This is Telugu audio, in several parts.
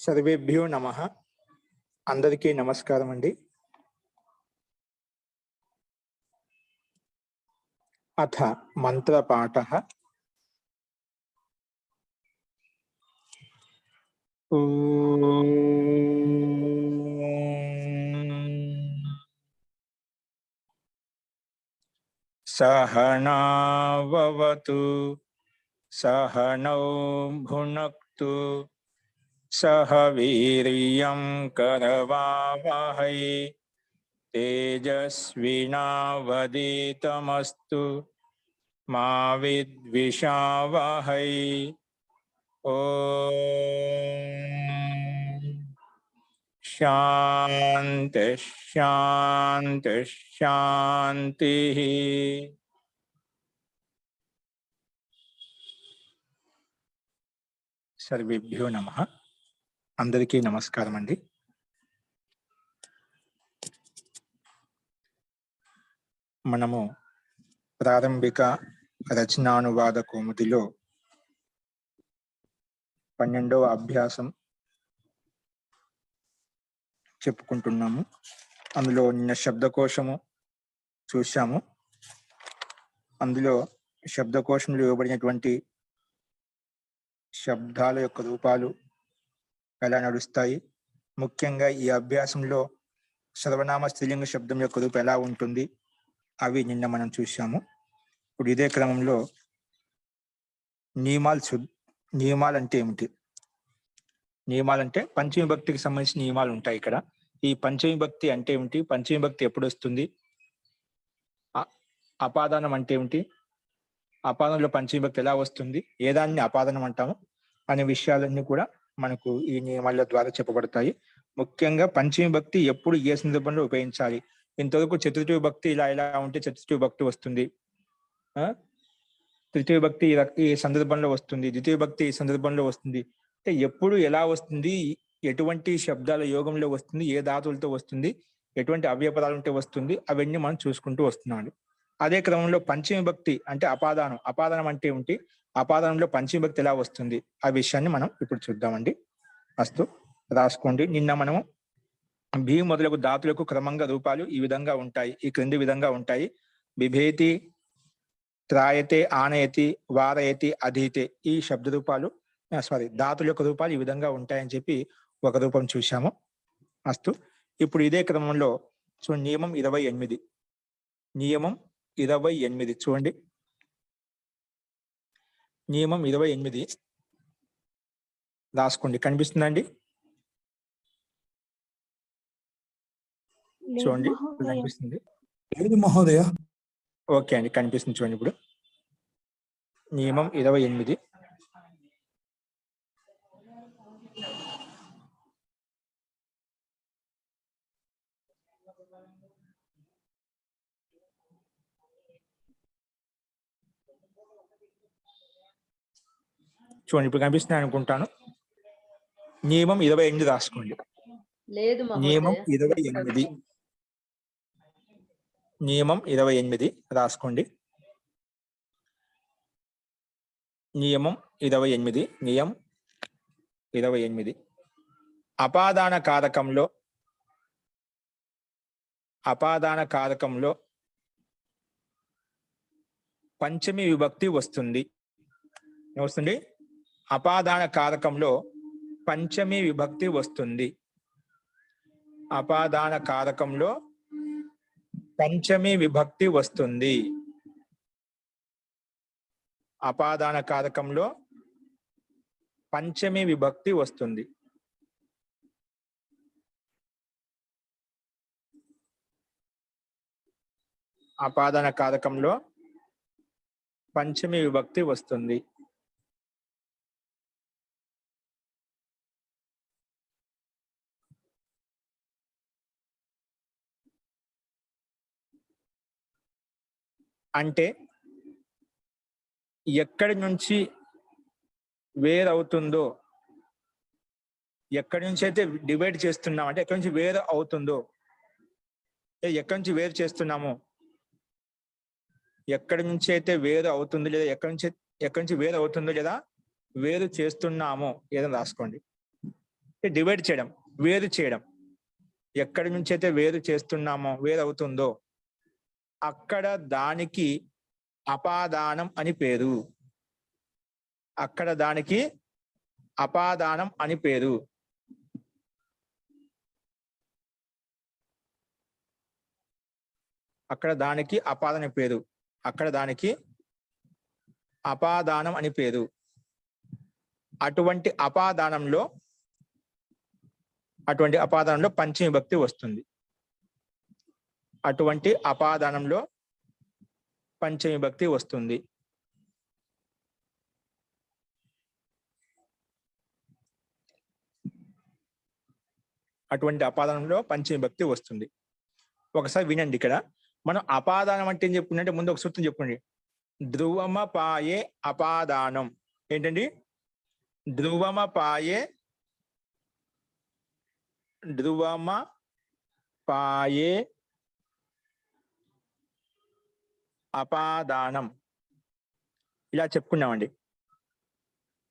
సర్వేభ్యో నమః. అందరికీ నమస్కారం అండి. అథ మంత్రపాఠః. ఓం సహనా భవతు సహనౌ భునక్తు సహ వీర్యం కరవావహై తేజస్వినావధీతమస్తు మా విద్విషావహై. ఓం శాంతి శాంతి శాంతి. సర్వేభ్యో నమః. అందరికీ నమస్కారం అండి. మనము ప్రారంభిక రచనానువాద కౌముదిలో 12వ అభ్యాసం చెప్పుకుంటున్నాము. అందులో నిన్న శబ్దకోశము చూశాము. అందులో శబ్దకోశంలో ఇవ్వబడినటువంటి శబ్దాల యొక్క రూపాలు ఎలా నడుస్తాయి, ముఖ్యంగా ఈ అభ్యాసంలో సర్వనామ స్త్రీలింగ శబ్దం యొక్క రూపం ఎలా ఉంటుంది, అవి నిన్న మనం చూశాము. ఇప్పుడు ఇదే క్రమంలో నియమాలు అంటే ఏమిటి, నియమాలంటే పంచమవిభక్తికి సంబంధించిన నియమాలు ఉంటాయి. ఇక్కడ ఈ పంచమవిభక్తి అంటే ఏమిటి, పంచమవిభక్తి ఎప్పుడు వస్తుంది, అపాదానం అంటే ఏమిటి, అపాదంలో పంచమవిభక్తి ఎలా వస్తుంది, ఏ దాన్ని అపాదనం అంటాము అనే విషయాలన్నీ కూడా మనకు ఈ నియమాల ద్వారా చెప్పబడతాయి. ముఖ్యంగా పంచమవిభక్తి ఎప్పుడు ఏ సందర్భంలో ఉపయోగించాలి. ఇంతవరకు చతుర్థి విభక్తి ఇలా ఉంటే చతుర్థి విభక్తి వస్తుంది, తృతీయ విభక్తి ఈ సందర్భంలో వస్తుంది, ద్వితీయ విభక్తి ఈ సందర్భంలో వస్తుంది. అంటే ఎప్పుడు ఎలా వస్తుంది, ఎటువంటి శబ్దాల యోగంలో వస్తుంది, ఏ ధాతువులతో వస్తుంది, ఎటువంటి అవ్యయపదాలు ఉంటే వస్తుంది, అవన్నీ మనం చూసుకుంటూ వస్తున్నాం. అదే క్రమంలో పంచమవిభక్తి అంటే అపాదానం అంటే ఏమిటి, అపాదానంలో పంచమవిభక్తి ఎలా వస్తుంది, ఆ విషయాన్ని మనం ఇప్పుడు చూద్దామండి. అస్తు రాసుకోండి. నిన్న మనము భీ మొదలగు ధాతులకు క్రమంగా రూపాలు ఈ విధంగా ఉంటాయి, ఈ క్రింది విధంగా ఉంటాయి. బిభేతి, త్రాయతే, ఆనయతి, వారయతి, అధీతే, ఈ శబ్ద రూపాలు ధాతుల యొక్క రూపాలు ఈ విధంగా ఉంటాయని చెప్పి ఒక రూపం చూశాము. అస్తు ఇప్పుడు ఇదే క్రమంలో నియమం 28, నియమం 28 చూడండి. నియమం 28 రాసుకోండి. కనిపిస్తుందండి? చూడండి, కనిపిస్తుంది. లేదు మహోదయ. ఓకే అండి, కనిపిస్తుంది చూడండి. ఇప్పుడు నియమం 28 చూడండి, ఇప్పుడు కనిపిస్తుంది అనుకుంటాను. నియమం 28 రాసుకోండి. నియమం 28, నియమం 28 రాసుకోండి. నియమం 28 అపాదాన కారకంలో పంచమి విభక్తి వస్తుంది. ఏమొస్తుంది? అపాదాన కారకంలో పంచమి విభక్తి వస్తుంది. అపాదాన కారకంలో పంచమి విభక్తి వస్తుంది. అపాదాన కారకంలో పంచమి విభక్తి వస్తుంది. అపాదాన కారకంలో పంచమి విభక్తి వస్తుంది. అంటే ఎక్కడి నుంచి వేరవుతుందో, ఎక్కడి నుంచి అయితే డివైడ్ చేస్తున్నాం, అంటే ఎక్కడి నుంచి వేరు అవుతుందో, ఎక్కడి నుంచి వేరు చేస్తున్నామో, ఎక్కడి నుంచి అయితే వేరు అవుతుందో లేదా ఎక్కడి నుంచి వేరు అవుతుందో లేదా వేరు చేస్తున్నామో ఏదైనా రాసుకోండి. డివైడ్ చేయడం, వేరు చేయడం. ఎక్కడి నుంచి అయితే వేరు చేస్తున్నామో, వేరు అవుతుందో అక్కడ దానికి అపాదానం అని పేరు. అక్కడ దానికి అపాదానం అని పేరు. అక్కడ దానికి అపాదానం పేరు. అక్కడ దానికి అపాదానం అని పేరు. అటువంటి అపాదానంలో పంచమి విభక్తి వస్తుంది. అటువంటి అపాదానంలో పంచమి విభక్తి వస్తుంది. అటువంటి అపాదానంలో పంచమి విభక్తి వస్తుంది. ఒకసారి వినండి. ఇక్కడ మనం అపాదానం అంటే ఏం చెప్పుకుంటే ముందు ఒక సూత్రం చెప్పుకోండి. ధ్రువమ పాయే అపాదానం. ఏంటండి? ధ్రువమ పాయే అపాదానం. ఇలా చెప్పుకున్నామండి.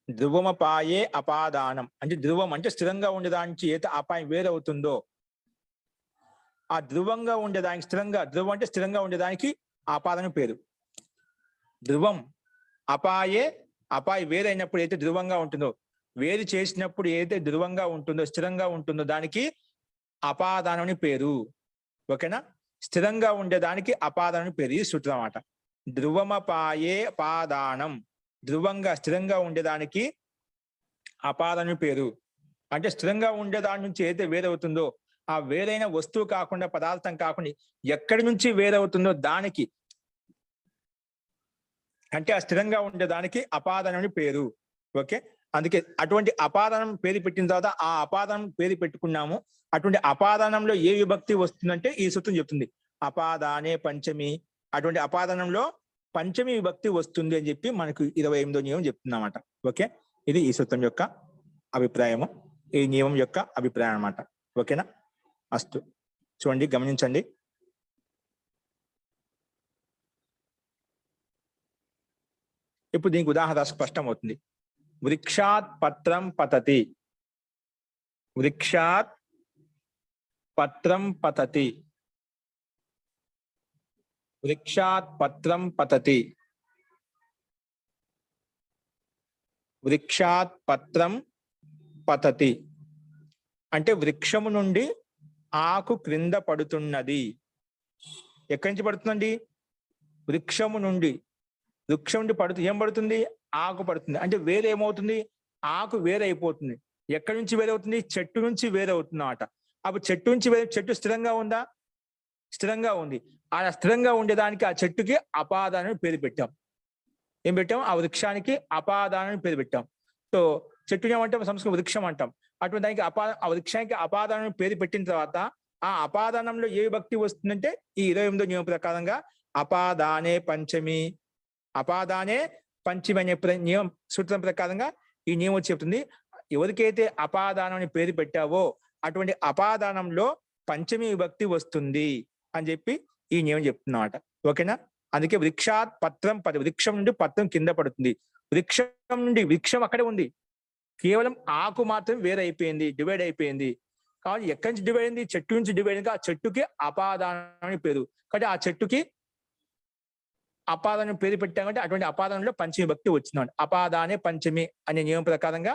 ధ్రువమ పాయే అపాదానం అంటే ధ్రువం అంటే స్థిరంగా ఉండేదానికి ఏత అపాయం వేరవుతుందో ఆ ధ్రువంగా ఉండేదానికి ధ్రువం అంటే స్థిరంగా ఉండేదానికి అపాదానం పేరు. ధ్రువం అపాయే వేరైనప్పుడు అయితే ధ్రువంగా ఉంటుందో, వేరు చేసినప్పుడు ఏదైతే ధ్రువంగా ఉంటుందో, స్థిరంగా ఉంటుందో దానికి అపాదానం అని పేరు. ఓకేనా? స్థిరంగా ఉండేదానికి అపాదానం అని పేరు. ఇది సూత్రం అన్నమాట. ధ్రువమపాయే అపాదానం. ధ్రువంగా స్థిరంగా ఉండేదానికి అపాదానం పేరు. అంటే స్థిరంగా ఉండేదాని నుంచి ఏదైతే వేరవుతుందో ఆ వేరైన వస్తువు కాకుండా, పదార్థం కాకుండా ఎక్కడి నుంచి వేరవుతుందో దానికి, అంటే ఆ స్థిరంగా ఉండేదానికి అపాదానం అని పేరు. ఓకే? అందుకే అటువంటి అపాదానం పేరు పెట్టిన తర్వాత ఆ అపాదానం పేరు పెట్టుకున్నాము. అటువంటి అపాదానంలో ఏ విభక్తి వస్తుందంటే ఈ సూత్రం చెప్తుంది. అపాదానే పంచమి. అటువంటి అపాదానంలో పంచమి విభక్తి వస్తుంది అని చెప్పి మనకు 28వ నియమం చెప్తుందన్నమాట. ఓకే? ఇది ఈ సూత్రం యొక్క అభిప్రాయము, ఈ నియమం యొక్క అభిప్రాయం అన్నమాట. ఓకేనా? అస్తు. చూడండి, గమనించండి. ఇప్పుడు దీనికి ఉదాహరణ స్పష్టం అవుతుంది. వృక్షాత్ పత్రం పతతి. వృక్షాత్ పత్రం పతతి. వృక్షాత్ పత్రం పతతి. వృక్షాత్ పత్రం పతతి అంటే వృక్షము నుండి ఆకు క్రింద పడుతున్నది. ఎక్కడి నుంచి పడుతుందండి? వృక్షము నుండి. వృక్షం నుండి ఏం పడుతుంది? ఆకు పడుతుంది. అంటే వేరే ఏమవుతుంది? ఆకు వేరే అయిపోతుంది. ఎక్కడి నుంచి వేరవుతుంది? చెట్టు నుంచి వేరవుతుంది అన్నమాట. అప్పుడు చెట్టు నుంచి చెట్టు స్థిరంగా ఉందా? స్థిరంగా ఉంది. ఆ స్థిరంగా ఉండేదానికి ఆ చెట్టుకి అపాదానం పేరు పెట్టాం. ఏం పెట్టాం? ఆ వృక్షానికి అపాదానం పేరు పెట్టాం. సో చెట్టు ఏమంటాం? సంస్కృత వృక్షం అంటాం. అటువంటి దానికి ఆ వృక్షానికి అపాదానం పేరు పెట్టిన తర్వాత ఆ అపాదానంలో ఏ విభక్తి వస్తుందంటే ఈ 28వ నియమం ప్రకారంగా అపాదానే పంచమి. అపాదానే పంచమి అనే నియమం సూత్రం ప్రకారంగా ఈ నియమం చెప్తుంది. ఎవరికైతే అపాదానం అని పేరు పెట్టావో అటువంటి అపాదానంలో పంచమి విభక్తి వస్తుంది అని చెప్పి ఈ నియమం చెప్తున్నమాట. ఓకేనా? అందుకే వృక్షాత్ పత్రం పది. వృక్షం నుండి పత్రం కింద పడుతుంది. వృక్షం నుండి, వృక్షం అక్కడే ఉంది, కేవలం ఆకు మాత్రం వేరే అయిపోయింది, డివైడ్ అయిపోయింది. కాబట్టి ఎక్కడి నుంచి డివైడ్ అయింది? చెట్టు నుంచి డివైడ్ అయింది. ఆ చెట్టుకి అపాదానం అని పేరు. కాబట్టి ఆ చెట్టుకి అపాదానం పేరు పెట్టామంటే అటువంటి అపాదానంలో పంచమి భక్తి వచ్చిందండి. అపాదానే పంచమి అనే నియమం ప్రకారంగా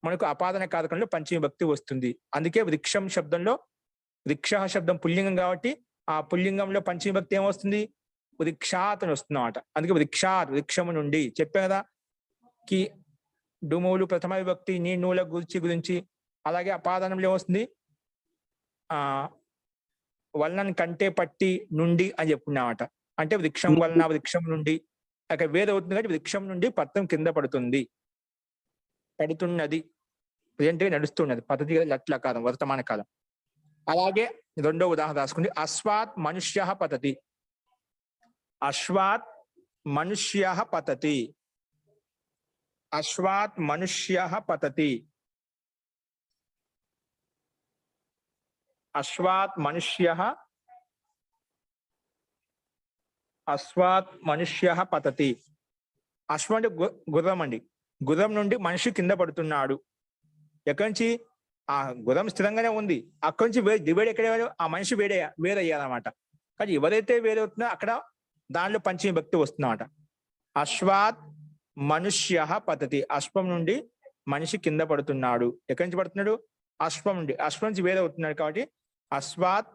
మనకు అపాదాన కారకంలో పంచమి భక్తి వస్తుంది. అందుకే వృక్షం శబ్దంలో, వృక్ష శబ్దం పుల్లింగం కాబట్టి ఆ పుల్లింగంలో పంచమి భక్తి ఏమొస్తుంది? వృక్షాత్ అని వస్తుంది అన్నమాట. అందుకే వృక్షాత్, వృక్షము నుండి. చెప్పే కదా కి డుమూలు ప్రథమ విభక్తి, నీ నూల గురించి. అలాగే అపాదానంలో ఏమొస్తుంది? వలన కంటే పట్టి నుండి అని చెప్పుకున్నామట. అంటే వృక్షం వలన, వృక్షం నుండి. అక్కడ వేరే అవుతుంది కాబట్టి వృక్షం నుండి పత్రం కింద పడుతున్నది. ప్రజెంట్ గా నడుస్తున్నది. పద్ధతి లట్లకారం, వర్తమాన కాలం. అలాగే రెండో ఉదాహరణ రాసుకుంది. అశ్వాత్ మనుష్య పతతి. అశ్వాత్ మనుష్య పతతి. అశ్వాత్ మనుష్య పతతి. అశ్వాత్ మనుష్య, అశ్వాత్ మనుష్య పతతి. అశ్వం అంటే గుర్రం అండి. గుర్రం నుండి మనిషి కింద పడుతున్నాడు. ఎక్కడి నుంచి? ఆ గుర్రం స్థిరంగానే ఉంది, అక్కడి నుంచి డివైడ్ ఎక్కడ ఆ మనిషి వేరయ్యారన్నమాట. కానీ ఎవరైతే వేరవుతుందో అక్కడ దానిలో పంచమీ భక్తి వస్తుందన్నమాట. అశ్వాత్ మనుష్య పతతి, అశ్వం నుండి మనిషి కింద పడుతున్నాడు. ఎక్కడి నుంచి పడుతున్నాడు? అశ్వం నుండి. అశ్వం నుంచి వేరవుతున్నాడు కాబట్టి అశ్వాత్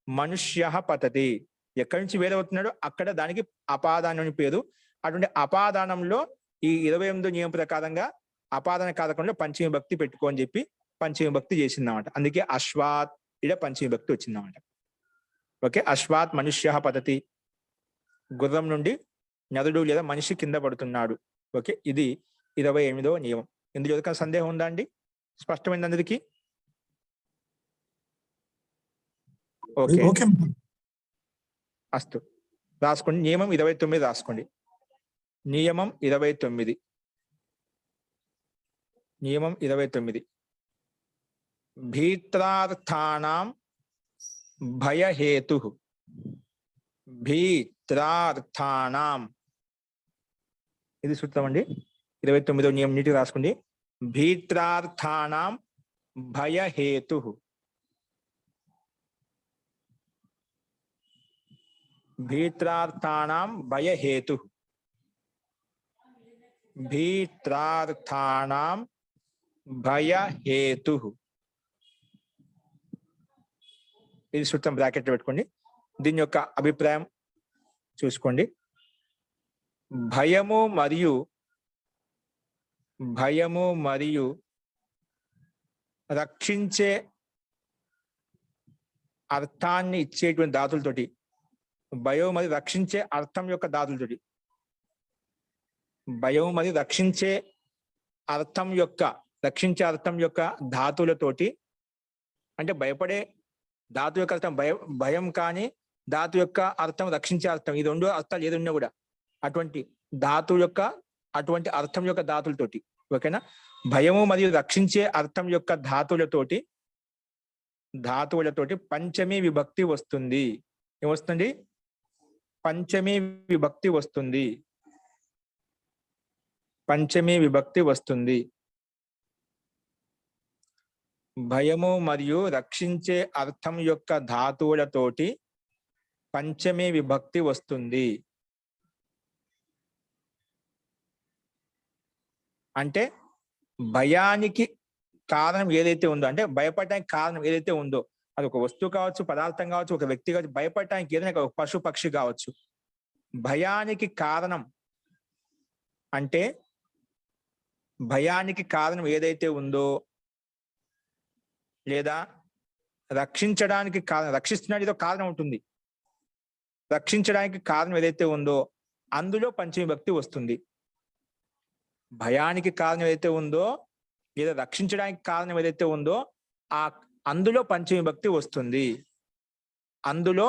మనుష్య పతతి. ఎక్కడి నుంచి వేరవుతున్నాడు అక్కడ దానికి అపాదానం అని పేరు. అటువంటి అపాదానంలో ఈ 28 నియమం ప్రకారంగా అపాదాన కారకంలో పంచమీ భక్తి పెట్టుకో అని చెప్పి పంచమీ భక్తి చేసిందన్నమాట. అందుకే అశ్వాత్ ఇక్కడ పంచమీ భక్తి వచ్చిందన్నమాట. ఓకే, అశ్వాత్ మనుష్య పతతి, గుర్రం నుండి నరుడు లేదా మనిషి కింద పడుతున్నాడు. ఓకే, ఇది 28వ నియమం. ఇందులో ఎవరికైనా సందేహం ఉందా అండి? స్పష్టమైంది అందరికీ? ఓకే, అస్తు. రాసుకోండి, నియమం 29 రాసుకోండి. నియమం 29. నియమం 29. భీత్రార్థానాం భయహేతు. భీత్రార్థానాం, ఇది సూత్రం అండి. 29వ నియమం నీటికి రాసుకోండి. భీత్రార్థానాం భయహేతు. భీత్రార్థానాం భయహేతు. భీత్రార్థానాం భయహేతు. ఇది సూత్రం బ్రాకెట్ పెట్టుకోండి. దీని యొక్క అభిప్రాయం చూసుకోండి. భయము మరియు రక్షించే అర్థాన్ని ఇచ్చేటువంటి ధాతులతోటి, భయం మరియు రక్షించే అర్థం యొక్క ధాతులతోటి, భయం మరియు రక్షించే అర్థం యొక్క ధాతులతోటి, అంటే భయపడే ధాతు యొక్క అర్థం భయం కానీ ధాతు యొక్క అర్థం రక్షించే అర్థం, ఈ రెండు అర్థాలు ఏది ఉన్నా కూడా అటువంటి అర్థం యొక్క ధాతులతోటి. ఓకేనా? భయము మరియు రక్షించే అర్థం యొక్క ధాతువులతోటి పంచమీ విభక్తి వస్తుంది. ఏమొస్తుంది? పంచమీ విభక్తి వస్తుంది. పంచమీ విభక్తి వస్తుంది. భయము మరియు రక్షించే అర్థం యొక్క ధాతువులతోటి పంచమీ విభక్తి వస్తుంది. అంటే భయానికి కారణం ఏదైతే ఉందో, అంటే భయపడటానికి కారణం ఏదైతే ఉందో, అది ఒక వస్తువు కావచ్చు, పదార్థం కావచ్చు, ఒక వ్యక్తి కావచ్చు, భయపడటానికి ఏదైనా ఒక పశు పక్షి కావచ్చు. భయానికి కారణం అంటే భయానికి కారణం ఏదైతే ఉందో, లేదా రక్షించడానికి రక్షిస్తున్నాడు ఏదో కారణం ఉంటుంది, రక్షించడానికి కారణం ఏదైతే ఉందో అందులో పంచమీ భక్తి వస్తుంది. భయానికి కారణం ఏదైతే ఉందో లేదా రక్షించడానికి కారణం ఏదైతే ఉందో అందులో పంచమీ భక్తి వస్తుంది. అందులో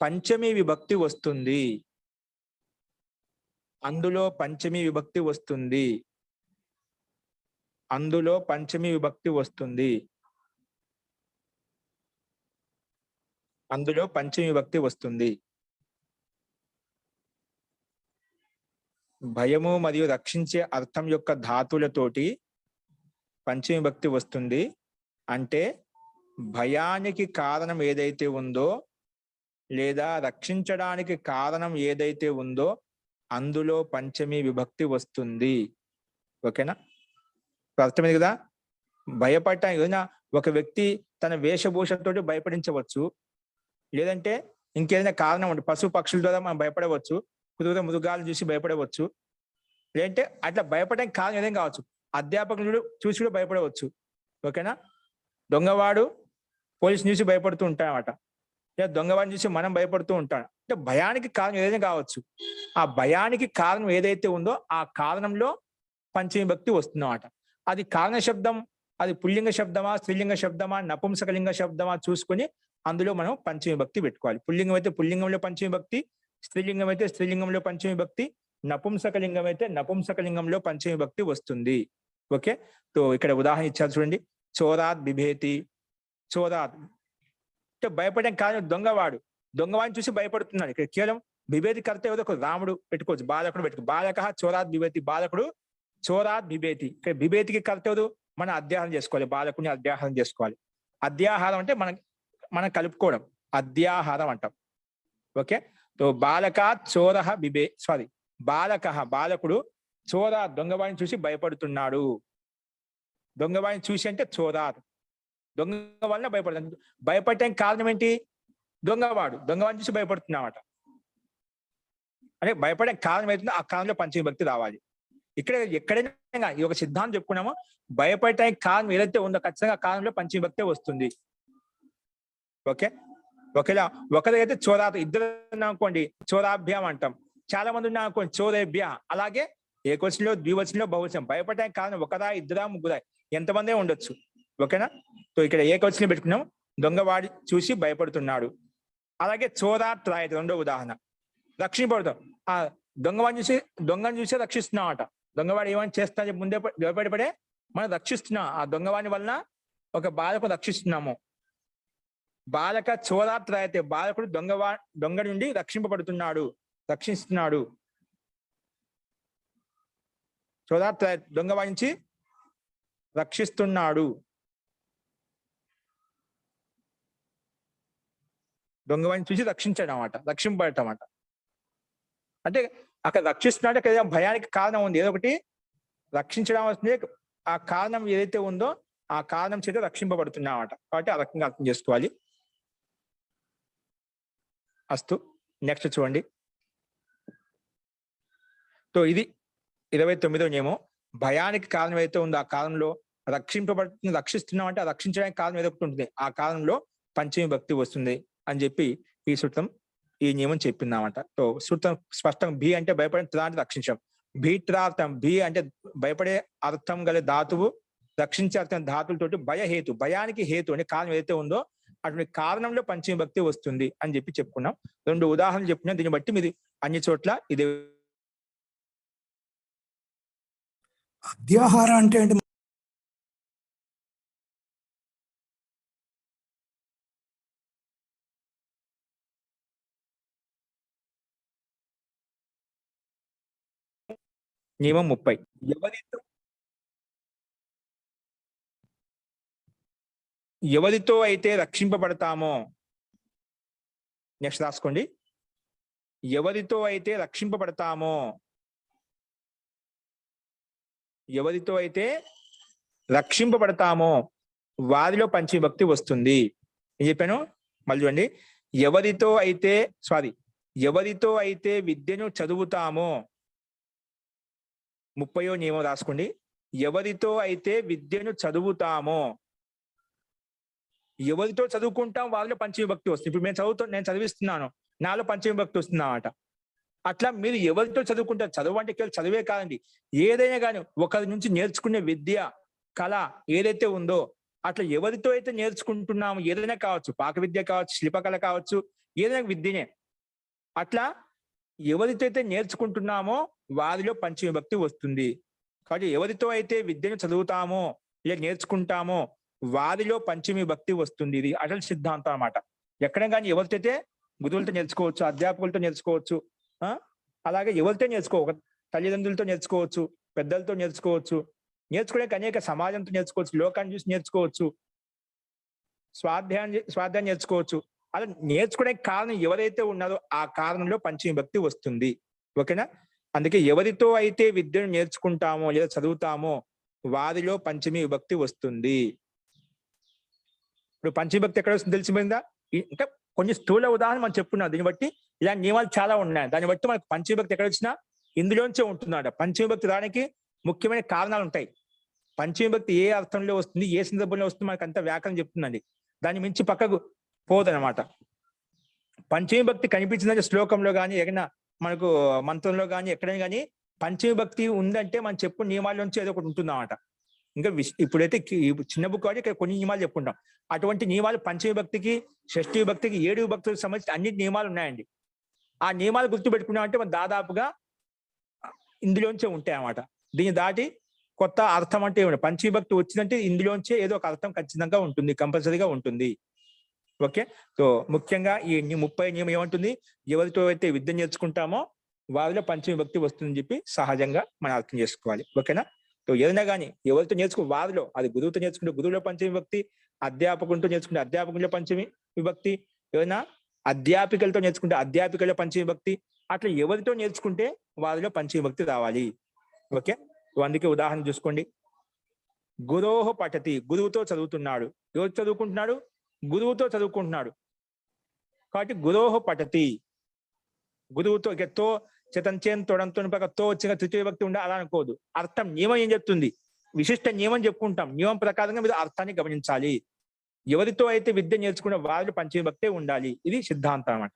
పంచమీ విభక్తి వస్తుంది. అందులో పంచమీ విభక్తి వస్తుంది. అందులో పంచమీ విభక్తి వస్తుంది. అందులో పంచమీ విభక్తి వస్తుంది. భయము మరియు రక్షించే అర్థం యొక్క ధాతులతోటి పంచమీ భక్తి వస్తుంది. అంటే భయానికి కారణం ఏదైతే ఉందో లేదా రక్షించడానికి కారణం ఏదైతే ఉందో అందులో పంచమీ విభక్తి వస్తుంది. ఓకేనా? అర్థమైంది కదా? భయపడటానికి ఏదైనా ఒక వ్యక్తి తన వేషభూషతో భయపడించవచ్చు, లేదంటే ఇంకేదైనా కారణం ఉంటుంది, పశు పక్షుల ద్వారా మనం భయపడవచ్చు, కుదురు మృగాలను చూసి భయపడవచ్చు, లేదంటే అట్లా భయపడడానికి కారణం ఏదైనా కావచ్చు, అధ్యాపకులు చూసి కూడా భయపడవచ్చు. ఓకేనా? దొంగవాడు పోలీసు చూసి భయపడుతూ ఉంటాడనమాట, లేదా దొంగవాడిని చూసి మనం భయపడుతూ ఉంటాం. అంటే భయానికి కారణం ఏదైనా కావచ్చు, ఆ భయానికి కారణం ఏదైతే ఉందో ఆ కారణంలో పంచమీ భక్తి వస్తుందన్నమాట. అది కారణ శబ్దం, అది పుల్లింగ శబ్దమా, స్త్రీలింగ శబ్దమా, నపుంసకలింగ శబ్దమా చూసుకొని అందులో మనం పంచమీ భక్తి పెట్టుకోవాలి. పుల్లింగం అయితే పుల్లింగంలో పంచమీ భక్తి, స్త్రీలింగం అయితే స్త్రీలింగంలో పంచమీ భక్తి, నపుంసకలింగం అయితే నపుంసకలింగంలో పంచమీ భక్తి వస్తుంది. ఓకే, సో ఇక్కడ ఉదాహరణ ఇచ్చారు చూడండి. చోరాత్ బిభేతి. చోరాత్ అంటే భయపడడం కాదు, దొంగవాడిని చూసి భయపడుతున్నాడు. ఇక్కడ కేవలం బిభేతి కర్త ఏదో ఒక రాముడు పెట్టుకోవచ్చు, బాలకుడు పెట్టుకో, బాలక చోరాత్ బిభేతి, బాలకుడు చోరాత్ బిభేతి. ఇక్కడ బిభేతికి కర్త ఎవరు? మనం అధ్యాహారం చేసుకోవాలి, బాలకుని అధ్యాహారం చేసుకోవాలి. అధ్యాహారం అంటే మనం కలుపుకోవడం, అధ్యాహారం అంటాం. ఓకే, సో బాలకుడు చోర దొంగవాడిని చూసి భయపడుతున్నాడు. దొంగవాడిని చూసి అంటే చోరార్, దొంగ వలన భయపడుతుంది. భయపడటానికి కారణం ఏంటి? దొంగవాడిని చూసి భయపడుతున్నామట. అంటే భయపడే కారణం అవుతుందో ఆ కారణంలో పంచమి భక్తి రావాలి. ఎక్కడైనా ఈ ఒక సిద్ధాంతం చెప్పుకున్నామో, భయపడటానికి కారణం ఏదైతే ఉందో ఖచ్చితంగా ఆ కారణంలో పంచమి భక్తి వస్తుంది. ఓకే, ఒకరైతే చోరా, ఇద్దరు అనుకోండి చోరాభ్యాం అంటాం. చాలా మంది ఉన్నా అనుకోండి చోరేభ్య. అలాగే ఏకవచనంలో, ద్వివచనంలో, బహువచనం. భయపడటానికి కారణం ఒకరా, ఇద్దరా, ముగ్గురా, ఎంతమందే ఉండొచ్చు. ఓకేనా? సో ఇక్కడ ఏకవచనం పెట్టుకున్నాం, దొంగవాడి చూసి భయపడుతున్నాడు. అలాగే చోరాత్రాయత రెండో ఉదాహరణ, రక్షింపబడతాం. ఆ దొంగను చూసి రక్షిస్తున్నామట. దొంగవాడు ఏమైనా చేస్తా ముందే భయపడిపడే మనం రక్షిస్తున్నాం. ఆ దొంగవాడి వలన ఒక బాలకు రక్షిస్తున్నాము. బాలక చోరాత్రాయతే, బాలకుడు దొంగ నుండి రక్షిస్తున్నాడు. చోరాత్రాయ, దొంగవాడి నుంచి రక్షిస్తున్నాడు. దొంగవాడిని చూసి రక్షించడం అన్నమాట, రక్షింపబడటం అన్నమాట. అంటే అక్కడ రక్షిస్తున్నాడు, అక్కడ భయానికి కారణం ఉంది, ఏదో ఒకటి రక్షించడం వస్తుంది. ఆ కారణం ఏదైతే ఉందో ఆ కారణం చేత రక్షింపబడుతున్నామట. కాబట్టి ఆ రకంగా అర్థం చేసుకోవాలి. అస్తు, నెక్స్ట్ చూడండి. సో ఇది 29వ నియమం. భయానికి కారణం ఏదైతే ఉందో ఆ కారణంలో రక్షిస్తున్నాం అంటే ఆ రక్షించడానికి కారణం ఏదో ఒకటి ఉంటుంది, ఆ కారణంలో పంచమి భక్తి వస్తుంది అని చెప్పి ఈ సూత్రం, ఈ నియమం చెప్పిందన్నమాట. సో సూత్రం స్పష్టంగా భీ అంటే భయపడిన, త్రా అంటే రక్షించడం. భీత్రార్థం, భీ అంటే భయపడే అర్థం గల ధాతువు, రక్షించే అర్థం ధాతువులతోటి భయహేతు, భయానికి హేతు అంటే కారణం ఏదైతే ఉందో అటువంటి కారణంలో పంచమి భక్తి వస్తుంది అని చెప్పి చెప్పుకున్నాం. 2 ఉదాహరణలు చెప్పుకున్నాం. దీన్ని బట్టి మీది అన్ని చోట్ల ఇదే. అధ్యాహారం అంటే నియమం 30. ఎవరితో అయితే రక్షింపబడతామో, నెక్స్ట్ రాసుకోండి, ఎవరితో అయితే రక్షింపబడతామో వారిలో పంచమి భక్తి వస్తుంది. ఏం చెప్పాను మళ్ళీ చూడండి. ఎవరితో అయితే విద్యను చదువుతామో, 30వ నియమం రాసుకోండి. ఎవరితో అయితే విద్యను చదువుతామో, ఎవరితో చదువుకుంటాం వారిలో పంచమి భక్తి వస్తుంది. ఇప్పుడు నేను చదివిస్తున్నాను, నాలో పంచమి భక్తి వస్తుందన్నమాట. అట్లా మీరు ఎవరితో చదువుకుంటారు, చదువు అంటే కేవలం చదువే కాదండి, ఏదైనా కానీ ఒకరి నుంచి నేర్చుకునే విద్య, కళ ఏదైతే ఉందో అట్లా ఎవరితో అయితే నేర్చుకుంటున్నామో, ఏదైనా కావచ్చు, పాక విద్య కావచ్చు, శిల్పకళ కావచ్చు, ఏదైనా విద్యనే, అట్లా ఎవరితో అయితే నేర్చుకుంటున్నామో వారిలో పంచమి భక్తి వస్తుంది. కాబట్టి ఎవరితో అయితే విద్యను చదువుతామో లేదా నేర్చుకుంటామో వారిలో పంచమి భక్తి వస్తుంది. ఇది అటల్ సిద్ధాంతం అన్నమాట. ఎక్కడ కానీ ఎవరితో అయితే గురువులతో నేర్చుకోవచ్చు, అధ్యాపకులతో నేర్చుకోవచ్చు, అలాగే ఎవరితో నేర్చుకోవచ్చు, తల్లిదండ్రులతో నేర్చుకోవచ్చు, పెద్దలతో నేర్చుకోవచ్చు, నేర్చుకోవడానికి అనేక సమాజంతో నేర్చుకోవచ్చు, లోకాన్ని చూసి నేర్చుకోవచ్చు, స్వాధ్యాయం నేర్చుకోవచ్చు. అలా నేర్చుకోవడానికి కారణం ఎవరైతే ఉన్నారో ఆ కారణంలో పంచమి భక్తి వస్తుంది. ఓకేనా? అందుకే ఎవరితో అయితే విద్యను నేర్చుకుంటామో లేదా చదువుతామో వారిలో పంచమి విభక్తి వస్తుంది. ఇప్పుడు పంచమి భక్తి ఎక్కడ వస్తుంది తెలిసిపోయిందా? ఇంకా కొన్ని స్థూల ఉదాహరణ మనం చెప్పుకున్నాం. దీన్ని బట్టి ఇలాంటి నియమాలు చాలా ఉన్నాయి. దాన్ని బట్టి మనకు పంచమి భక్తి ఎక్కడ వచ్చినా ఇందులోంచే ఉంటుందన్నమాట. పంచమి భక్తి రావడానికి ముఖ్యమైన కారణాలు ఉంటాయి. పంచమి భక్తి ఏ అర్థంలో వస్తుంది, ఏ సందర్భంలో వస్తుంది మనకు అంత వ్యాకరణం చెప్తుందండి. దాన్ని మించి పక్కకు పోదనమాట. పంచమి భక్తి కనిపించిందంటే శ్లోకంలో కానీ ఏదైనా మనకు మంత్రంలో కానీ ఎక్కడైనా కానీ పంచమి భక్తి ఉందంటే మనం చెప్పు నియమాల్లోంచి ఏదో ఒకటి ఉంటుందన్నమాట. ఇంకా ఇప్పుడైతే చిన్న బుక్ కాబట్టి ఇక్కడ కొన్ని నియమాలు చెప్పుకుంటాం. అటువంటి నియమాలు పంచమి భక్తికి, షష్ఠీ భక్తికి, 7 భక్తులకు సంబంధించి అన్ని నియమాలు ఉన్నాయండి. ఆ నియమాలు గుర్తు పెట్టుకున్నామంటే మనం దాదాపుగా ఇందులోంచే ఉంటాయి అన్నమాట. దీన్ని దాటి కొత్త అర్థం అంటే ఏమిటి? పంచమి భక్తి వచ్చిందంటే ఇందులోంచే ఏదో ఒక అర్థం ఖచ్చితంగా ఉంటుంది, కంపల్సరీగా ఉంటుంది. ఓకే, సో ముఖ్యంగా ఈ 30 నియమం ఏమంటుంది? ఎవరితో అయితే విద్య నేర్చుకుంటామో వారిలో పంచమి భక్తి వస్తుందని చెప్పి సహజంగా మనం అర్థం చేసుకోవాలి. ఓకేనా? ఏదైనా కానీ ఎవరితో వారిలో అది గురువుతో నేర్చుకుంటే గురువులో పంచమి విభక్తి, అధ్యాపకులతో నేర్చుకుంటే అధ్యాపకుల్లో పంచమి విభక్తి, ఏదైనా అధ్యాపికలతో నేర్చుకుంటే అధ్యాపికల్లో పంచమి విభక్తి, అట్లా ఎవరితో నేర్చుకుంటే వారిలో పంచమి విభక్తి రావాలి. ఓకే, అందుకే ఉదాహరణ చూసుకోండి. గురోహ పఠతి, గురువుతో చదువుతున్నాడు. ఎవరు చదువుకుంటున్నాడు? గురువుతో చదువుకుంటున్నాడు. కాబట్టి గురోహ పఠతి, గురువుతో. ఇక తో చతంచేన్ తొడంతో తో వచ్చిన తృతీయ విభక్తి ఉండే అలా అనుకోదు. అర్థం నియమం ఏం చెప్తుంది? విశిష్ట నియమం చెప్పుకుంటాం. నియమం ప్రకారంగా మీరు అర్థాన్ని గమనించాలి. ఎవరితో అయితే విద్య నేర్చుకున్న వారిలో పంచమి విభక్తే ఉండాలి. ఇది సిద్ధాంతం అన్నమాట.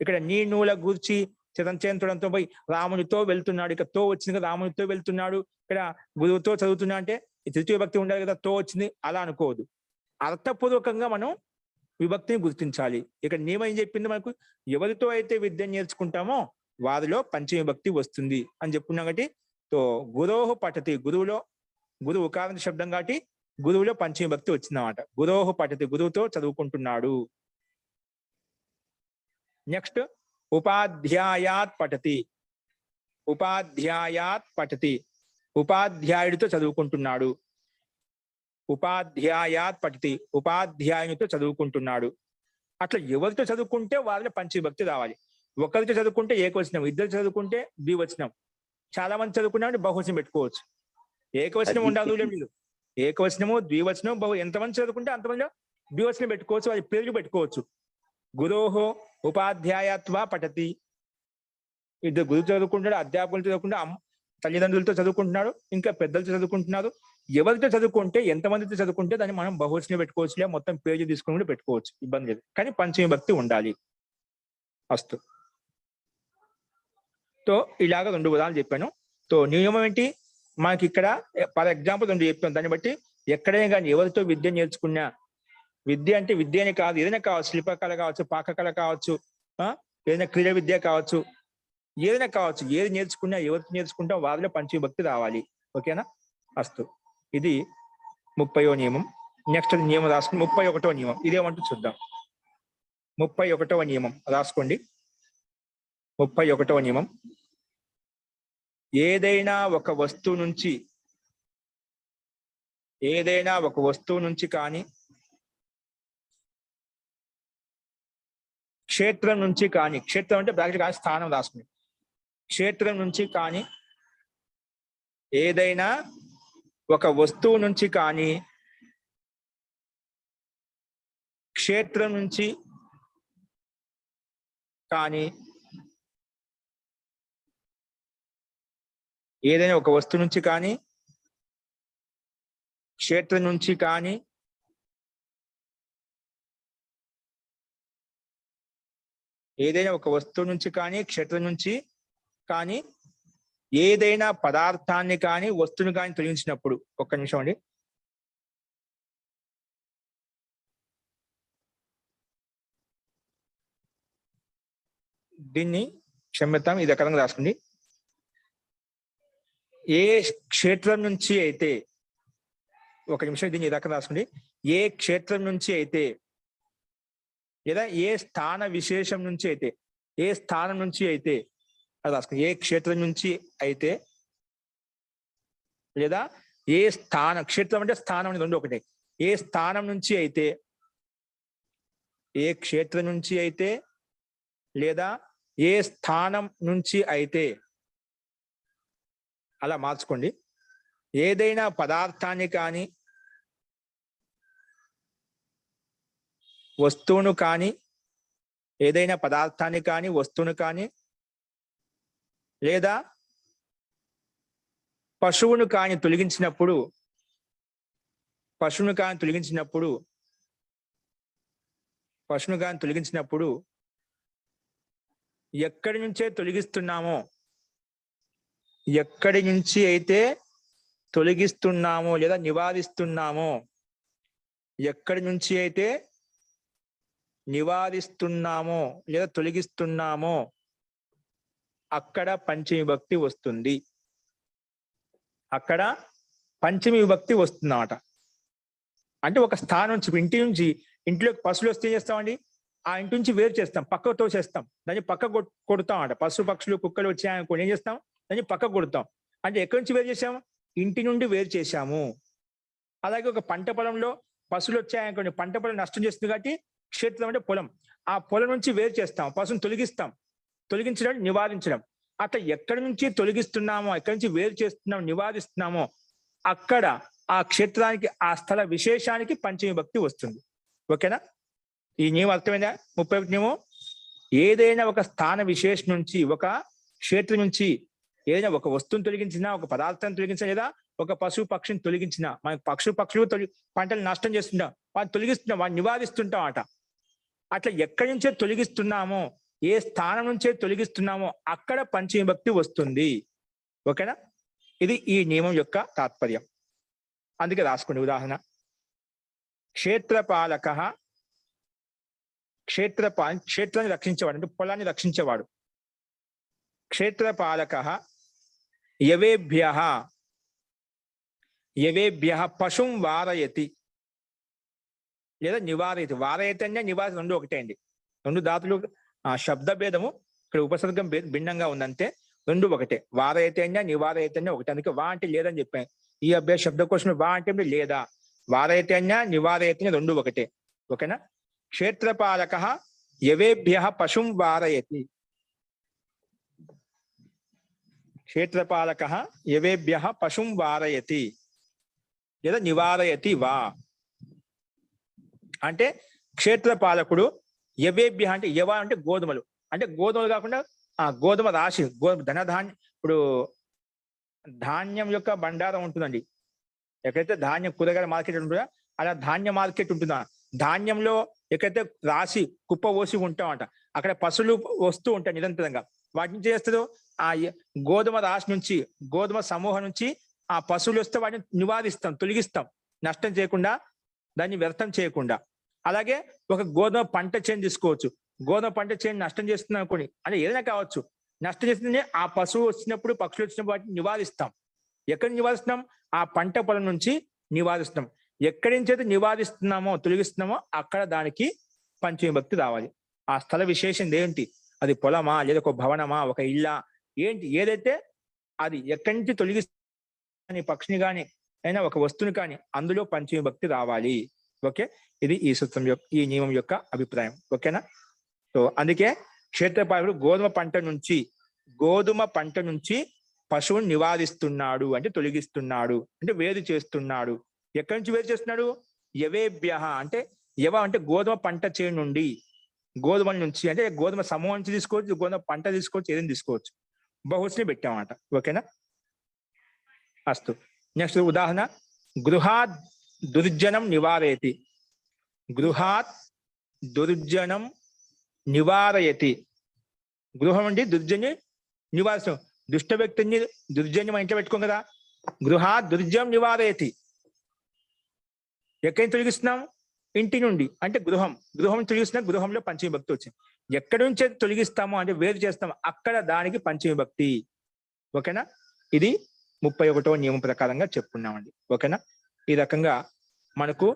ఇక్కడ నీ నూల గూర్చి చతంచేంతుడంతో పోయి రామునితో వెళ్తున్నాడు. ఇక తో వచ్చింది, రామునితో వెళ్తున్నాడు. ఇక్కడ గురువుతో చదువుతున్నా అంటే తృతీయ విభక్తి ఉండాలి కదా, తో వచ్చింది అలా అనుకోదు. అర్థపూర్వకంగా మనం విభక్తిని గుర్తించాలి. ఇక్కడ నియమం ఏం చెప్పింది మనకు? ఎవరితో అయితే విద్య నేర్చుకుంటామో వారిలో పంచమి విభక్తి వస్తుంది అని చెప్పుకున్నాం. కాబట్టి తో గురోహ పఠతి, గురువులో, గురువు ఉకారాంత శబ్దం కాబట్టి గురువులో పంచమి విభక్తి వచ్చిందన్నమాట. గురోహ పఠతి, గురువుతో చదువుకుంటున్నాడు. నెక్స్ట్ ఉపాధ్యాయాత్ పఠతి, ఉపాధ్యాయాత్ పఠతి, ఉపాధ్యాయుడితో చదువుకుంటున్నాడు. ఉపాధ్యాయాత్ పఠతి, ఉపాధ్యాయునితో చదువుకుంటున్నాడు. అట్లా ఎవరితో చదువుకుంటే వారిలో పంచమి విభక్తి రావాలి. ఒకరితో చదువుకుంటే ఏకవచనం, ఇద్దరు చదువుకుంటే ద్వివచనం, చాలా మంది చదువుకున్నాడు బహువచనం పెట్టుకోవచ్చు. ఏకవచనం ఉండాలి లేదు. ఏకవచనము, ద్వివచనం, ఎంతమంది చదువుకుంటే అంతమందిలో ద్వివచనం పెట్టుకోవచ్చు, వారి పేర్లు పెట్టుకోవచ్చు. గురోహో ఉపాధ్యాయత్వ పఠతి, ఇద్దరు గురువు చదువుకుంటాడు, అధ్యాపకులతో చదువుకుంటాడు, తల్లిదండ్రులతో చదువుకుంటున్నాడు, ఇంకా పెద్దలతో చదువుకుంటున్నారు. ఎవరితో చదువుకుంటే, ఎంతమందితో చదువుకుంటే దాన్ని మనం బహువచనం పెట్టుకోవచ్చు, లేదా మొత్తం పేజీ తీసుకుని కూడా పెట్టుకోవచ్చు, ఇబ్బంది లేదు. కానీ పంచమి విభక్తి ఉండాలి. అస్తు. తో ఇలాగ 2 ఉదాహరణలు చెప్పాను. తో నియమం ఏంటి? మనకి ఇక్కడ ఫర్ ఎగ్జాంపుల్ 2 చెప్పాను. దాన్ని బట్టి ఎక్కడైనా కానీ ఎవరితో విద్య నేర్చుకున్నా, విద్య అంటే విద్య అని కాదు, ఏదైనా కావచ్చు, శిల్పకళ కావచ్చు, పాకకళ కావచ్చు, ఏదైనా క్రీడా విద్య కావచ్చు, ఏదైనా కావచ్చు, ఏది నేర్చుకున్నా ఎవరికి నేర్చుకుంటాం వారిలో పంచమి విభక్తి రావాలి. ఓకేనా? అస్తు. ఇది 30వ నియమం. నెక్స్ట్ నియమం రాసుకుని 31వ నియమం ఇదేమంటూ చూద్దాం. 31వ నియమం రాసుకోండి. 31వ నియమం, ఏదైనా ఒక వస్తువు నుంచి కానీ, క్షేత్రం నుంచి కానీ, క్షేత్రం అంటే బ్రాకెట్ కానీ స్థానం రాసుకుని, క్షేత్రం నుంచి కానీ, ఏదైనా ఒక వస్తువు నుంచి కానీ, క్షేత్రం నుంచి కానీ, ఏదైనా ఒక వస్తువు నుంచి కానీ, క్షేత్రం నుంచి కానీ, ఏదైనా ఒక వస్తువు నుంచి కానీ, క్షేత్రం నుంచి కానీ, ఏదైనా పదార్థాన్ని కానీ, వస్తువుని కానీ తొలగించినప్పుడు, ఒక్క నిమిషం అండి. దీన్ని క్షమ్యతాం, ఇది ఎక్కడ రాసుకోండి. ఏ క్షేత్రం నుంచి అయితే, ఒక నిమిషం దీన్ని ఇది ఎక్కడ రాసుకోండి. ఏ క్షేత్రం నుంచి అయితే, లేదా ఏ స్థాన విశేషం నుంచి అయితే, ఏ స్థానం నుంచి అయితే అది రాసుకోండి. ఏ క్షేత్రం నుంచి అయితే, లేదా ఏ స్థానం, క్షేత్రం అంటే స్థానం అనేది 2 ఒకటే. ఏ స్థానం నుంచి అయితే, ఏ క్షేత్రం నుంచి అయితే, లేదా ఏ స్థానం నుంచి అయితే, అలా మార్చుకోండి. ఏదైనా పదార్థాన్ని కానీ, వస్తువును కానీ, ఏదైనా పదార్థాన్ని కానీ, వస్తువును కానీ, లేదా పశువును కానీ తొలగించినప్పుడు, పశువును కానీ తొలగించినప్పుడు ఎక్కడి నుంచే తొలగిస్తున్నామో, ఎక్కడి నుంచి అయితే తొలగిస్తున్నామో లేదా నివారిస్తున్నామో, ఎక్కడి నుంచి అయితే నివారిస్తున్నామో లేదా తొలగిస్తున్నామో అక్కడ పంచమి విభక్తి వస్తుంది. అక్కడ పంచమి విభక్తి వస్తుందన్నమాట. అంటే ఒక స్థానం నుంచి, ఇంట్లోకి పశువులు వస్తే ఏం చేస్తామండి, ఆ ఇంటి నుంచి వేరు చేస్తాం, పక్కకు తోసేస్తాం, దాన్ని పక్క కొడతాం అంట. పశు పక్షులు కుక్కలు వచ్చాయనుకోండి, ఏం చేస్తాం, దాన్ని పక్క కొడతాం. అంటే ఎక్కడి నుంచి వేరు చేసాం, ఇంటి నుండి వేరు చేశాము. అలాగే ఒక పంట పొలంలో పశువులు వచ్చాయనుకోండి, పంట పొలం నష్టం చేస్తుంది కాబట్టి క్షేత్రం అంటే పొలం, ఆ పొలం నుంచి వేరు చేస్తాం, పశువుని తొలగిస్తాం. తొలగించడం, నివారించడం. అట్లా ఎక్కడి నుంచి తొలగిస్తున్నామో, ఎక్కడి నుంచి వేరు చేస్తున్నామో, నివారిస్తున్నామో అక్కడ ఆ క్షేత్రానికి, ఆ స్థల విశేషానికి పంచమీ వస్తుంది. ఓకేనా? ఈ నియమం అర్థమైందా? 31 నియమం. ఏదైనా ఒక స్థాన విశేషం నుంచి, ఒక క్షేత్రం నుంచి ఏదైనా ఒక వస్తువుని తొలగించినా, ఒక పదార్థాన్ని తొలగించినా, లేదా ఒక పశువు పక్షిని తొలగించినా, మనకి పక్షులు పంటలు నష్టం చేస్తుంటాం, వాటిని తొలగిస్తున్నాం, వాటిని నివారిస్తుంటాం అట. అట్లా ఎక్కడి నుంచే తొలగిస్తున్నామో, ఏ స్థానం నుంచే తొలగిస్తున్నామో అక్కడ పంచమీ వస్తుంది. ఓకేనా? ఇది ఈ నియమం యొక్క తాత్పర్యం. అందుకే రాసుకోండి. ఉదాహరణ: క్షేత్రపాలక, క్షేత్రాన్ని రక్షించేవాడు అంటే పొలాన్ని రక్షించేవాడు. క్షేత్రపాలక యవేభ్య పశుం వారయతి లేదా నివారయతి. వారయతి అంటే నివారణ రెండు ఒకటే అండి. రెండు ధాతులు శబ్ద భేదము, ఇక్కడ ఉపసర్గం భిన్నంగా ఉందంటే రెండు ఒకటే. వారయతి అన్నా నివారయతి అన్నా ఒకటే. అందుకే వా అంటే లేదని చెప్పాను. ఈ అభ్యాస శబ్దకోశం వా అంటే లేదా, వారయతి అన్నా నివారయతి అన్నా రెండు ఒకటే. ఓకేనా? క్షేత్రపాలక యవేభ్య పశుం వారయతి. క్షేత్రపాలక యవేభ్య పశుం వారయతి లేదా నివారయతి వా అంటే క్షేత్రపాలకుడు యవేభ్య అంటే యవ అంటే గోధుమలు, అంటే గోధుమలు కాకుండా గోధుమ రాశి, ధనధాన్యం. ఇప్పుడు ధాన్యం యొక్క బండారం ఉంటుందండి. ఎక్కడైతే ధాన్యం కూరగాయల మార్కెట్ ఉంటుందో అలా ధాన్య మార్కెట్ ఉంటుందా, ధాన్యంలో ఎక్కడైతే రాశి కుప్ప పోసి ఉంటామంట, అక్కడ పశువులు వస్తూ ఉంటాయి నిరంతరంగా. వాటి నుంచి చేస్తుందో ఆ గోధుమ రాశి నుంచి, గోధుమ సమూహం నుంచి ఆ పశువులు వస్తే వాటిని నివారిస్తాం, తొలగిస్తాం, నష్టం చేయకుండా, దాన్ని వ్యర్థం చేయకుండా. అలాగే ఒక గోధుమ పంట చేను తీసుకోవచ్చు. గోధుమ పంట చేను నష్టం చేస్తున్నాం అనుకోండి, అంటే ఏదైనా కావచ్చు, నష్టం చేస్తుంది. ఆ పశువు వచ్చినప్పుడు, పక్షులు వచ్చినప్పుడు వాటిని నివారిస్తాం. ఎక్కడ నివారిస్తున్నాం? ఆ పంట పొలం నుంచి నివారిస్తున్నాం. ఎక్కడి నుంచి అయితే నివారిస్తున్నామో, తొలగిస్తున్నామో అక్కడ దానికి పంచమీ రావాలి. ఆ స్థల విశేషం ఏంటి? అది పొలమా, లేదా ఒక భవనమా, ఒక ఇల్లా, ఏంటి, ఏదైతే అది ఎక్కడి నుంచి తొలగిస్తున్న పక్షిని కానీ అయినా ఒక వస్తువుని కానీ అందులో పంచమీ రావాలి. ఓకే, ఇది ఈ సూత్రం యొక్క, ఈ నియమం యొక్క అభిప్రాయం. ఓకేనా? సో అందుకే క్షేత్రపాలకుడు గోధుమ పంట నుంచి పశువుని నివారిస్తున్నాడు అంటే తొలగిస్తున్నాడు, అంటే వేరు చేస్తున్నాడు. ఎక్కడి నుంచి వేరు చేస్తున్నాడు? యవేభ్య అంటే యవ అంటే గోధుమ పంట చేను నుండి, గోధుమల నుంచి అంటే గోధుమ సమూహం నుంచి తీసుకోవచ్చు, గోధుమ పంట తీసుకోవచ్చు, ఏదైనా తీసుకోవచ్చు. బహుశ్ని పెట్టామన్నమాట. ఓకేనా? అస్తు. నెక్స్ట్ ఉదాహరణ: గృహాత్ దుర్జనం నివారయతి. గృహాత్ దుర్జనం నివారయతి. గృహం అంటే దుర్జన్యం నివాసం. దుష్ట వ్యక్తిని, దుర్జన్యం ఇంట్లో పెట్టుకోం కదా. గృహాత్ దుర్జనం నివారయతి. ఎక్కడి తొలగిస్తున్నాం? ఇంటి నుండి, అంటే గృహం తొలగిస్తున్నా, గృహంలో పంచమీ వచ్చింది. ఎక్కడి నుంచి తొలగిస్తామో అంటే వేరు చేస్తాము, అక్కడ దానికి పంచమీ. ఓకేనా? ఇది 31వ నియమం ప్రకారంగా చెప్పుకున్నామండి. ఓకేనా? ఈ రకంగా మనకు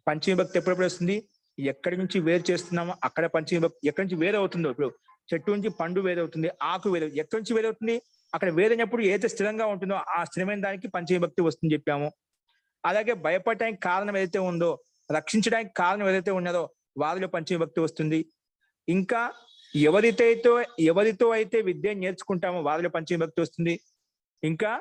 పంచమీ ఎప్పుడెప్పుడు వస్తుంది? ఎక్కడి నుంచి వేరు చేస్తున్నామో అక్కడ పంచమీ. ఎక్కడి నుంచి వేరు అవుతుందో, ఇప్పుడు చెట్టు నుంచి పండు వేరవుతుంది, ఆకు వేరు, ఎక్కడి నుంచి వేరవుతుంది? అక్కడ వేరైనప్పుడు ఏదైతే స్థిరంగా ఉంటుందో ఆ స్థిరమైన దానికి పంచమీ వస్తుంది చెప్పాము. అలాగే భయపడటానికి కారణం ఏదైతే ఉందో, రక్షించడానికి కారణం ఏదైతే ఉన్నదో వారిలో పంచమీ వస్తుంది. ఇంకా ఎవరితో అయితే విద్య నేర్చుకుంటామో వారిలో పంచమీ వస్తుంది. ఇంకా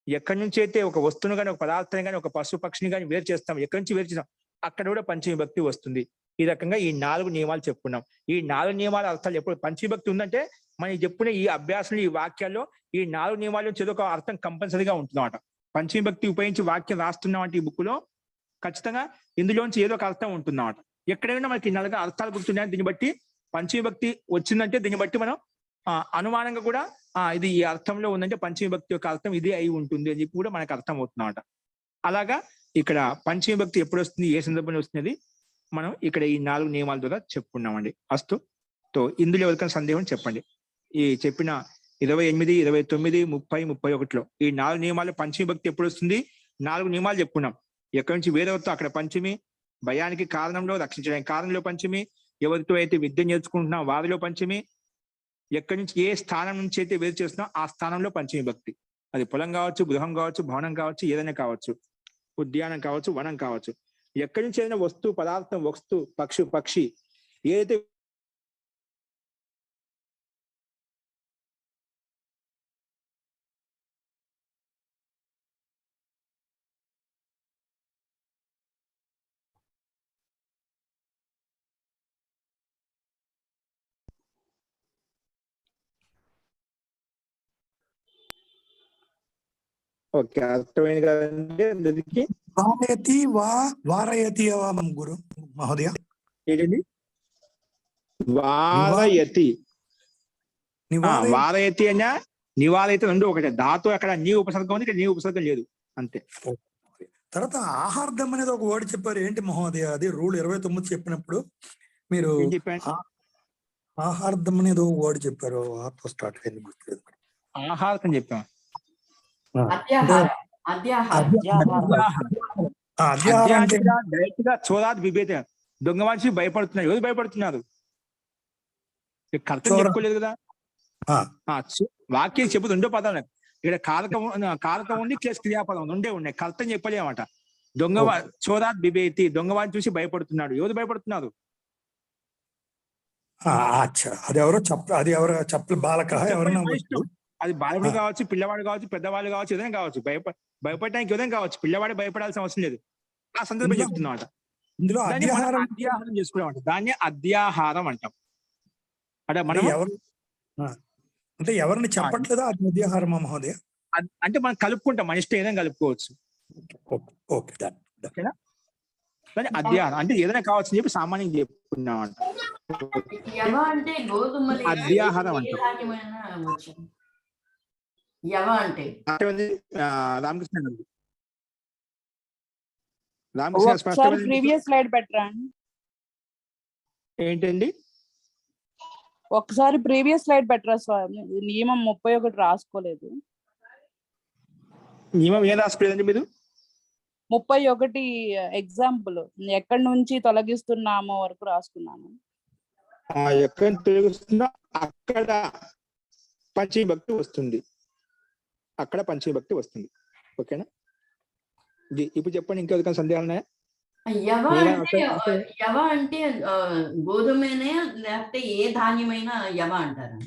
ఎక్కడి నుంచి అయితే ఒక వస్తువును కానీ, ఒక పదార్థాన్ని కానీ, ఒక పశు పక్షిని కానీ వేరు చేస్తాం, ఎక్కడి నుంచి వేరు చేస్తాం అక్కడ కూడా పంచమీ వస్తుంది. ఈ రకంగా ఈ 4 నియమాలు చెప్పుకున్నాం. ఈ 4 నియమాల అర్థాలు ఎప్పుడు పంచమీ ఉందంటే మనం చెప్పుకునే ఈ అభ్యాసంలో, ఈ వాక్యాల్లో ఈ 4 నియమాల నుంచి ఏదో ఒక అర్థం కంపల్సరీగా ఉంటుందన్నమాట. పంచమీ ఉపయోగించి వాక్యం రాస్తున్నాం అంటే ఈ బుక్ లో ఖచ్చితంగా ఇందులోంచి ఏదో ఒక అర్థం ఉంటుందన్నమాట. ఎక్కడైనా మనకి 4 అర్థాలు గుర్తున్నాయి. దీన్ని బట్టి పంచమీ వచ్చిందంటే దీన్ని బట్టి మనం అనుమానంగా కూడా ఇది ఈ అర్థంలో ఉందంటే పంచమీ యొక్క అర్థం ఇదే అయి ఉంటుంది అని చెప్పి కూడా మనకు అర్థం అవుతుందన్నమాట. అలాగా ఇక్కడ పంచమీ ఎప్పుడు వస్తుంది, ఏ సందర్భంలో వస్తుంది, మనం ఇక్కడ ఈ 4 నియమాల ద్వారా చెప్పుకున్నామండి. అస్తు. తో ఇందులో ఎవరికైనా సందేహం చెప్పండి. ఈ చెప్పిన 28, 29, 30, 31లో ఈ 4 నియమాలు పంచమీ ఎప్పుడు వస్తుంది? 4 నియమాలు చెప్పుకున్నాం. ఎక్కడి నుంచి వేరవుతో అక్కడ పంచమీ, భయానికి కారణంలో, రక్షించడానికి కారణంలో పంచమీ, ఎవరితో అయితే విద్య నేర్చుకుంటున్నా వారిలో పంచమీ, ఎక్కడి నుంచి ఏ స్థానం నుంచి అయితే వేరు చేస్తున్నా ఆ స్థానంలో పంచమీ. అది పొలం కావచ్చు, గృహం కావచ్చు, భవనం కావచ్చు, ఏదైనా కావచ్చు, ఉద్యానం కావచ్చు, వనం కావచ్చు. ఎక్కడి నుంచి ఏదైనా వస్తువు, పదార్థం, వస్తు, పక్షి ఏదైతే ఓకే, అర్థమైంది కదండి అందరికి. వారయతి వా వారయతి గురు మహోదయ. ఏంటండి? వారయతి. వారయతి అన్నా నివారయతి రెండు ఒకటే. ధాతు అక్కడ నీ ఉపసర్గం ఉంది, ఇక్కడ నీ ఉపసర్గం లేదు, అంతే. తర్వాత ఆహార్దం అనేది ఒక వర్డ్ చెప్పారు, ఏంటి మహోదయ అది? రూల్ 29 చెప్పినప్పుడు మీరు ఆహార్దం అనేది ఒక వర్డ్ చెప్పారు, ఆతో స్టార్ట్ అయింది, గుర్తులేదు. ఆహారం చెప్పాం. డైరెక్ట్ గా చోరాత్ విభేద. దొంగ మనిషి భయపడుతున్నారు. ఎవరు భయపడుతున్నారు? కర్తం చెప్పుకోలేదు కదా. వాక్యం చెప్పు రెండో పదాలు. ఇక్కడ కారకం ఉంది, ప్లస్ క్రియాపదం రెండే ఉన్నాయి. కర్తం చెప్పలేమట. చోరాత్ బిబేతి, దొంగవాడిని చూసి భయపడుతున్నాడు. ఎవరు భయపడుతున్నారు? అది ఎవరో అది ఎవరో చెప్పలు బాలక ఎవరైనా, అది బాలకుడు కావచ్చు, పిల్లవాడు కావచ్చు, పెద్దవాళ్ళు కావచ్చు, ఏదైనా కావచ్చు. భయపడడానికి ఏదైనా కావచ్చు. పిల్లవాడు భయపడాల్సిన అవసరం లేదు. ఆ సందర్భం చెప్తున్నమాట. ఇందులో అధ్యాహారం చేసుకున్నామంట. దాన్ని అధ్యాహారం అంటాం. అంటే మనం అంటే ఎవరిని చెప్పట్లేదా అది అధ్యాహారమా మహోదయ? అంటే మనం కలుపుకుంటాం, మన ఇష్టం ఏదైనా కలుపుకోవచ్చు. ఓకేనా? కానీ అధ్యాహారం అంటే ఏదైనా కావచ్చు అని చెప్పి సామాన్యంగా చెప్పుకున్నామంట. అధ్యాహారం అంటాం. రామకృష్ణ గారు, ఏంటండి? ఒకసారి ప్రీవియస్ స్లైడ్ పెట్టరా స్వామి? నియమం 31 రాసుకోలేదు. నియమం ఏం రాసుకోలేదండి మీరు? 31 ఎగ్జాంపుల్ ఎక్కడి నుంచి తొలగిస్తున్నామో వరకు రాసుకున్నాను. ఎక్కడ తొలగిస్తున్నా అక్కడ పంచమీ వస్తుంది. అక్కడ పంచమీ వస్తుంది. ఓకేనా? ఇప్పుడు చెప్పండి, ఇంకా సందేహాలు ఉన్నాయా? యవ అంటే గోధుమనే లేకపోతే ఏ ధాన్యమైనా యవ అంటారా?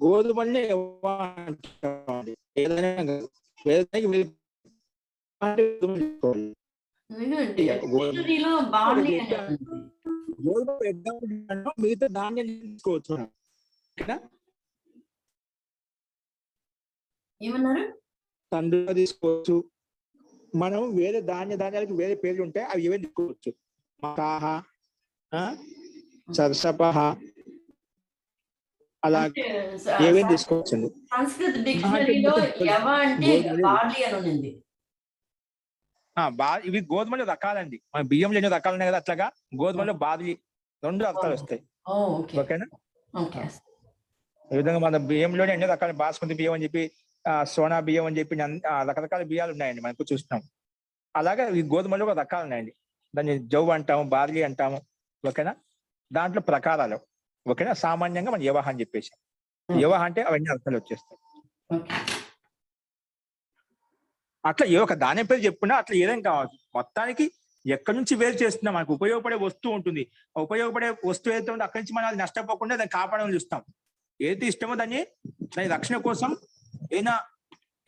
గోధుమల్ని మిగతా ధాన్యాలు తీసుకోవచ్చు. ఏమన్నారు? తండ్రి తీసుకోవచ్చు. మనం వేరే ధాన్యాలకి వేరే పేర్లు ఉంటాయి, అవి ఏవైనా తీసుకోవచ్చు. మకాహ, సర్సపహ, అలా ఏవైనా తీసుకోవచ్చండి. సంస్కృత డిక్షనరీలో యవ అంటే బార్లీ అని ఉంది. ఇవి గోధుమలో రకాలండి. మన బియ్యంలో ఎన్నో రకాలు ఉన్నాయి కదా, అట్లాగా గోధుమలో బార్లీ రెండు అర్థాలు వస్తాయి. ఓకేనా? ఈ విధంగా మన బియ్యంలోనే ఎన్నో రకాల బాస్మతి బియ్యం అని చెప్పి, సోనా బియ్యం అని చెప్పి రకరకాల బియ్యాలు ఉన్నాయండి, మనకు చూస్తున్నాం. అలాగే ఈ గోధుమలో ఒక రకాలు ఉన్నాయండి. దాన్ని జవ్ అంటాము, బార్లీ అంటాము. ఓకేనా? దాంట్లో ప్రకారాలు. ఓకేనా? సామాన్యంగా మనం యవహ అని చెప్పేసి, యవహ అంటే అవన్నీ అర్థాలు వచ్చేస్తాయి. అట్లా ఏ ఒక ధాన్యం పేరు చెప్పుకున్నా అట్లా ఏదైనా కావచ్చు. మొత్తానికి ఎక్కడి నుంచి వేరు చేస్తున్నాం, మనకు ఉపయోగపడే వస్తువు ఉంటుంది. ఉపయోగపడే వస్తువు ఏదైతే ఉందో అక్కడి నుంచి మనం అది నష్టపోకుండా దాన్ని కాపాడమని చూస్తాం. ఏదైతే ఇష్టమో దాని రక్షణ కోసం ఏదైనా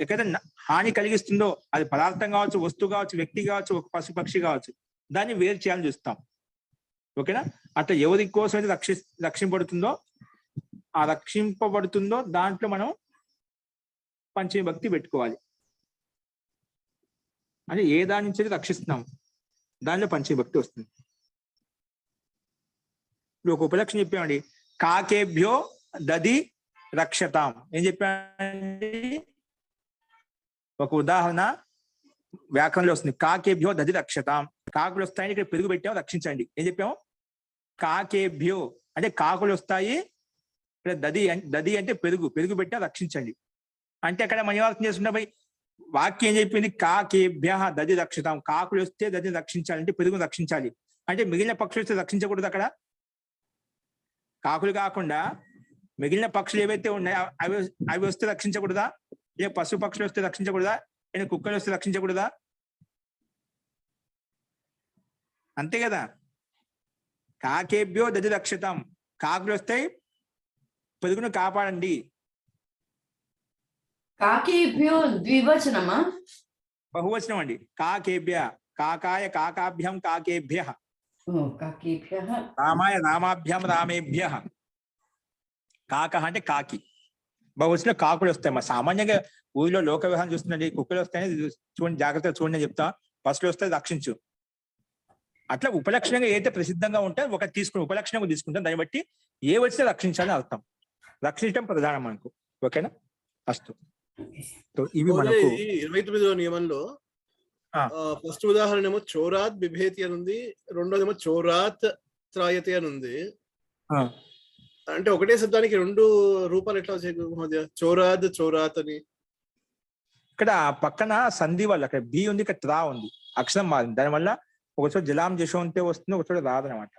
ఎక్కడైతే హాని కలిగిస్తుందో, అది పదార్థం కావచ్చు, వస్తువు కావచ్చు, వ్యక్తి కావచ్చు, ఒక పశు పక్షి కావచ్చు, దాన్ని వేరు చేయాలని చూస్తాం. ఓకేనా? అట్లా ఎవరి కోసం అయితే రక్షింపబడుతుందో దాంట్లో మనం పంచమీ భక్తి పెట్టుకోవాలి. అంటే ఏ దాని నుంచి రక్షిస్తున్నాం దానిలో పంచమీ భక్తి వస్తుంది. ఇప్పుడు ఒక ఉపలక్షణం చెప్పామండి, కాకేభ్యో దది రక్షతాం. ఏం చెప్పామండి? ఒక ఉదాహరణ వ్యాకరణంలో వస్తుంది. కాకేభ్యో దది రక్షతాం. కాకులు వస్తాయని ఇక్కడ పెరుగు పెట్టాము, రక్షించండి. ఏం చెప్పాము? కాకేభ్యో అంటే కాకులు వస్తాయి, ఇక్కడ దది అంటే పెరుగు పెట్టా రక్షించండి. అంటే అక్కడ మనం అర్థం చేసుకున్నా వాక్యం ఏం చెప్పింది? కాకేభ్య దది రక్షితాం. కాకులు వస్తే దదిని రక్షించాలి, అంటే పెరుగును రక్షించాలి. అంటే మిగిలిన పక్షులు వస్తే రక్షించకూడదు. అక్కడ కాకులు కాకుండా మిగిలిన పక్షులు ఏవైతే ఉన్నాయో అవి వస్తే రక్షించకూడదా? ఏ పశు పక్షులు వస్తే రక్షించకూడదా? ఏ కుక్కలు వస్తే రక్షించకూడదా? అంతే కదా. కాకేభ్యో దది రక్షితం, కాకులు వస్తాయి పెరుగును కాపాడండి. కాకేభ్యో ద్వివచనమా? బహువచనం అండి. కాకేభ్య, కాకాయ కాకాభ్యం కాకేభ్య, కాకేభ్యః, రామాయ రామాభ్యం రామేభ్య. కాక అంటే కాకి, బహువచనం కాకులు వస్తాయి. మా సామాన్యంగా ఊరిలో లోక వ్యవహారం చూస్తుందండి, కుక్కలు వస్తాయని చూడండి, జాగ్రత్తగా చూడండి చెప్తా. పశువులు వస్తాయి రక్షించు. అట్లా ఉపలక్షణంగా ఏదైతే ప్రసిద్ధంగా ఉంటే ఒకటి తీసుకుని ఉపలక్షణంగా తీసుకుంటాం, దాన్ని బట్టి ఏ వస్తే రక్షించాలని అర్థం. రక్షించడం ప్రధానం మనకు. ఓకేనా? అస్తు. ఇవి మనకు 29వ నియమంలో ఫస్ట్ ఉదాహరణ ఏమో చోరాత్ బిభేతి అని ఉంది, రెండోదేమో చోరాత్ త్రాయతే అని ఉంది. అంటే ఒకటే శబ్దానికి రెండు రూపాలు ఎట్లా వచ్చాయి? చోరాద్ చోరాత్ అని. ఇక్కడ పక్కన సంధి వల్ల అక్కడ బి ఉంది, ఇక్కడ త్రా ఉంది, అక్షరం మారింది. దానివల్ల ఒకచోట జలాం జశోంతే వస్తుంది, ఒకచోట రాదనమాట.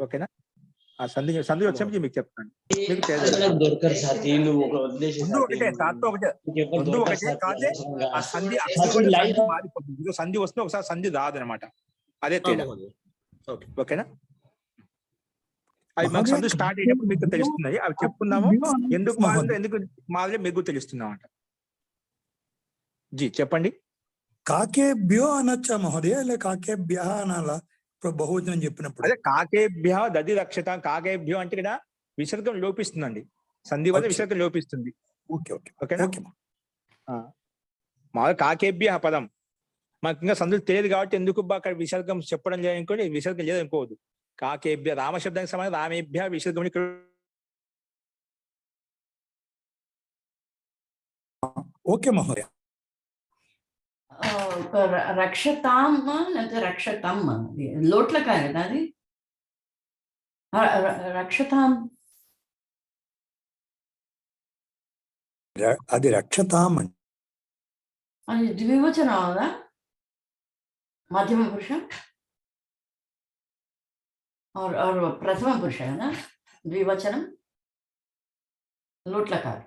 ఓకేనా? ఆ సంధి వచ్చినప్పుడు మీకు చెప్తాను. ముందు ఒకటే, తాతో ఒకటే, ముందు ఒకటే కాదే ఆ సంధి మారిపోతుంది. సంధి వస్తుంది, ఒకసారి సంధి రాదనమాట. అదే తేడా. ఓకేనా? అవి మాకు సంధి స్టార్ట్ అయినప్పుడు మీకు తెలుస్తున్నాయి. అవి చెప్పుకున్నాము. ఎందుకు మారిందో ఎందుకు మాదిరి మీకు తెలుస్తున్నాం అంట. జీ చెప్పండి. కాకేభ్యో అనొచ్చా మహోదయ, లే కాకేభ్య అనాలా ఇప్పుడు బహువచనం చెప్పినప్పుడు? అదే కాకేభ్య దది రక్షత. కాకేభ్యో అంటే ఇక్కడ విసర్గం లోపిస్తుందండి, సంధి వల్ల విసర్గం లోపిస్తుంది. ఓకేనా? మామూలు కాకేభ్య పదం మాకు ఇంకా సంధులు తెలియదు కాబట్టి ఎందుకు అక్కడ విసర్గం చెప్పడం లేదనుకోండి, విసర్గం లేదనుకోవద్దు. కాకేభ్య రామశబ్దానికి సమానం రామేభ్య విసర్గం. ఓకే మహోదయ. రక్షతాం లేకపోతే రక్షతం లోట్లకాయ కదా అది. రక్షతాం అది రక్షతాం అండి. అది ద్వివచనం అవుదా? మధ్యమ పురుషం और प्रथम पुरुष है ना, द्विवचनम लोट्लकार.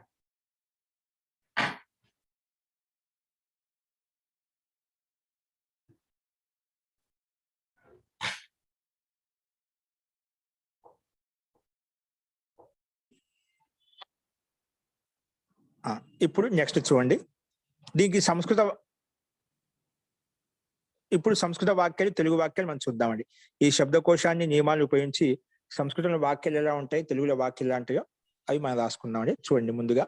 ఇప్పుడు నెక్స్ట్ చూడండి. దీనికి ఇప్పుడు సంస్కృత వాక్యాలు తెలుగు వాక్యాలు మనం చూద్దామండి. ఈ శబ్దకోశాన్ని నియమాలు ఉపయోగించి సంస్కృతంలో వాక్యాలు ఎలా ఉంటాయి, తెలుగులో వాక్యాలు ఎలా ఉంటాయో అవి మనం రాసుకుందామండి. చూడండి ముందుగా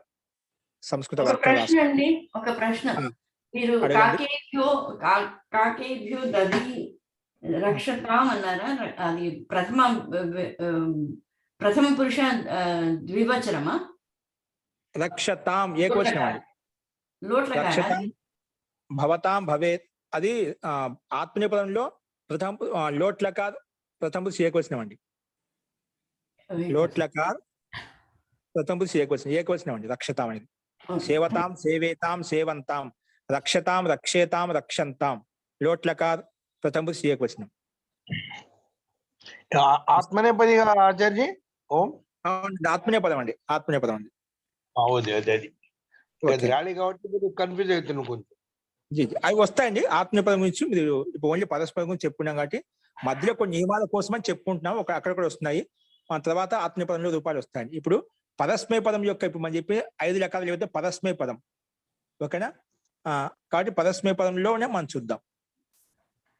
సంస్కృత వాక్యాలు. ఒక ప్రశ్న, మీరు కాకేభ్యో దది రక్షతాం అన్నారా? అది ప్రథమ పురుష ద్వివచనమా? రక్షతాం ఏకవచనం అండి. లోట్లకార భవతాం భవేత్ అది ఆత్మనేపథంలో లోట్లకార్ ప్రథమ పురుష ఏకవచనం అండి. లోట్లకార్ ప్రథమ పురుష ఏకవచనం అండి. రక్షతాం అనేది సేవతాం సేవేతాం సేవంతాం, రక్షతాం రక్షేతాం రక్షంతాం. లోట్లకార్ ప్రథమ పురుష ఏకవచనం. ఆత్మనేపది ఆచార్య. ఓం ఆత్మనేపదం అండి. ఆత్మనేపదం అండి. కాబట్టి కన్ఫ్యూజ్ అవుతున్నాం కొంచెం. అవి వస్తాయండి. ఆత్మనేపదం గురించి మీరు ఇప్పుడు ఓన్లీ పరస్పరం గురించి చెప్పుకున్నాం కాబట్టి మధ్యలో కొన్ని నియమాల కోసం అని చెప్పుకుంటున్నాం. అక్కడ కూడా వస్తున్నాయి. మన తర్వాత ఆత్మనేపదంలో రూపాయలు వస్తాయండి. ఇప్పుడు పరస్మయ పదం యొక్క ఇప్పుడు మనం చెప్పి 5 రకాలు లేకపోతే పరస్మయ పదం. ఓకేనా? కాబట్టి పరస్మయ పదంలోనే మనం చూద్దాం,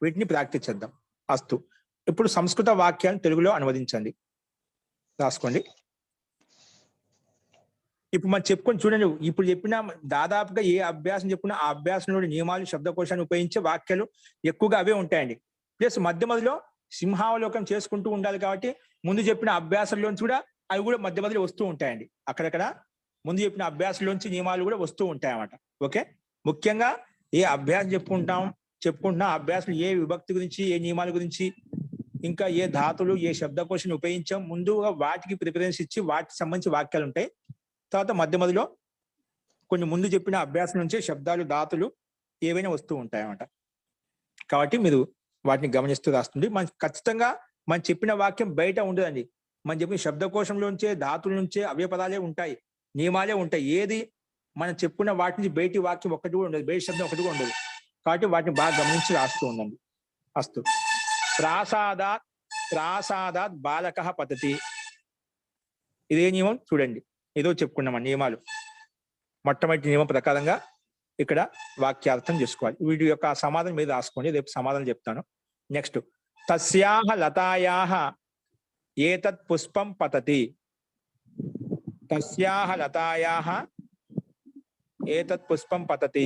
వీటిని ప్రాక్టీస్ చేద్దాం. అస్తు. ఇప్పుడు సంస్కృత వాక్యాన్ని తెలుగులో అనువదించండి. రాసుకోండి. ఇప్పుడు మనం చెప్పుకొని చూడండి. ఇప్పుడు చెప్పిన దాదాపుగా ఏ అభ్యాసం చెప్పుకున్నా ఆ అభ్యాసంలో నియమాలు శబ్దకోశాన్ని ఉపయోగించే వాక్యాలు ఎక్కువగా అవే ఉంటాయండి. ప్లస్ మధ్య మధ్యలో సింహావలోకం చేసుకుంటూ ఉండాలి కాబట్టి ముందు చెప్పిన అభ్యాసంలోంచి కూడా అవి కూడా మధ్య మధ్యలో వస్తూ ఉంటాయండి. అక్కడక్కడ ముందు చెప్పిన అభ్యాసంలోంచి నియమాలు కూడా వస్తూ ఉంటాయి అన్నమాట. ఓకే? ముఖ్యంగా ఏ అభ్యాసం చెప్పుకుంటున్నా అభ్యాసం ఏ విభక్తి గురించి, ఏ నియమాల గురించి, ఇంకా ఏ ధాతులు ఏ శబ్దకోశాన్ని ఉపయోగించాం, ముందుగా వాటికి ప్రిఫరెన్స్ ఇచ్చి వాటికి సంబంధించి వాక్యాలు ఉంటాయి. తర్వాత మధ్య మధ్యలో కొన్ని ముందు చెప్పిన అభ్యాసం నుంచే శబ్దాలు ధాతులు ఏవైనా వస్తూ ఉంటాయి అన్నమాట. కాబట్టి మీరు వాటిని గమనిస్తూ రాస్తుంది. మనం ఖచ్చితంగా మనం చెప్పిన వాక్యం బయట ఉండదండి. మనం చెప్పిన శబ్దకోశంలోంచే ధాతుల నుంచే అవయపదాలే ఉంటాయి, నియమాలే ఉంటాయి. ఏది మనం చెప్పుకున్న వాటి నుంచి బయటి వాక్యం ఒకటి కూడా ఉండదు, బయటి శబ్దం ఒకటి కూడా ఉండదు. కాబట్టి వాటిని బాగా గమనించి రాస్తూ ఉండండి. అస్తు. ప్రాసాదాత్ బాలకః పతతి. ఇదే నియమం చూడండి, ఏదో చెప్పుకున్నాం నియమాలు. మొట్టమొదటి నియమం ప్రకారంగా ఇక్కడ వాక్యార్థం చేసుకోవాలి. వీటి యొక్క సమాధానం మీద రాసుకోండి, రేపు సమాధానం చెప్తాను. నెక్స్ట్, తస్యాహ లతాయాహ ఏతత్ పుష్పం పతతి. తస్యాహ లతాయాహ ఏతత్ పుష్పం పతతి.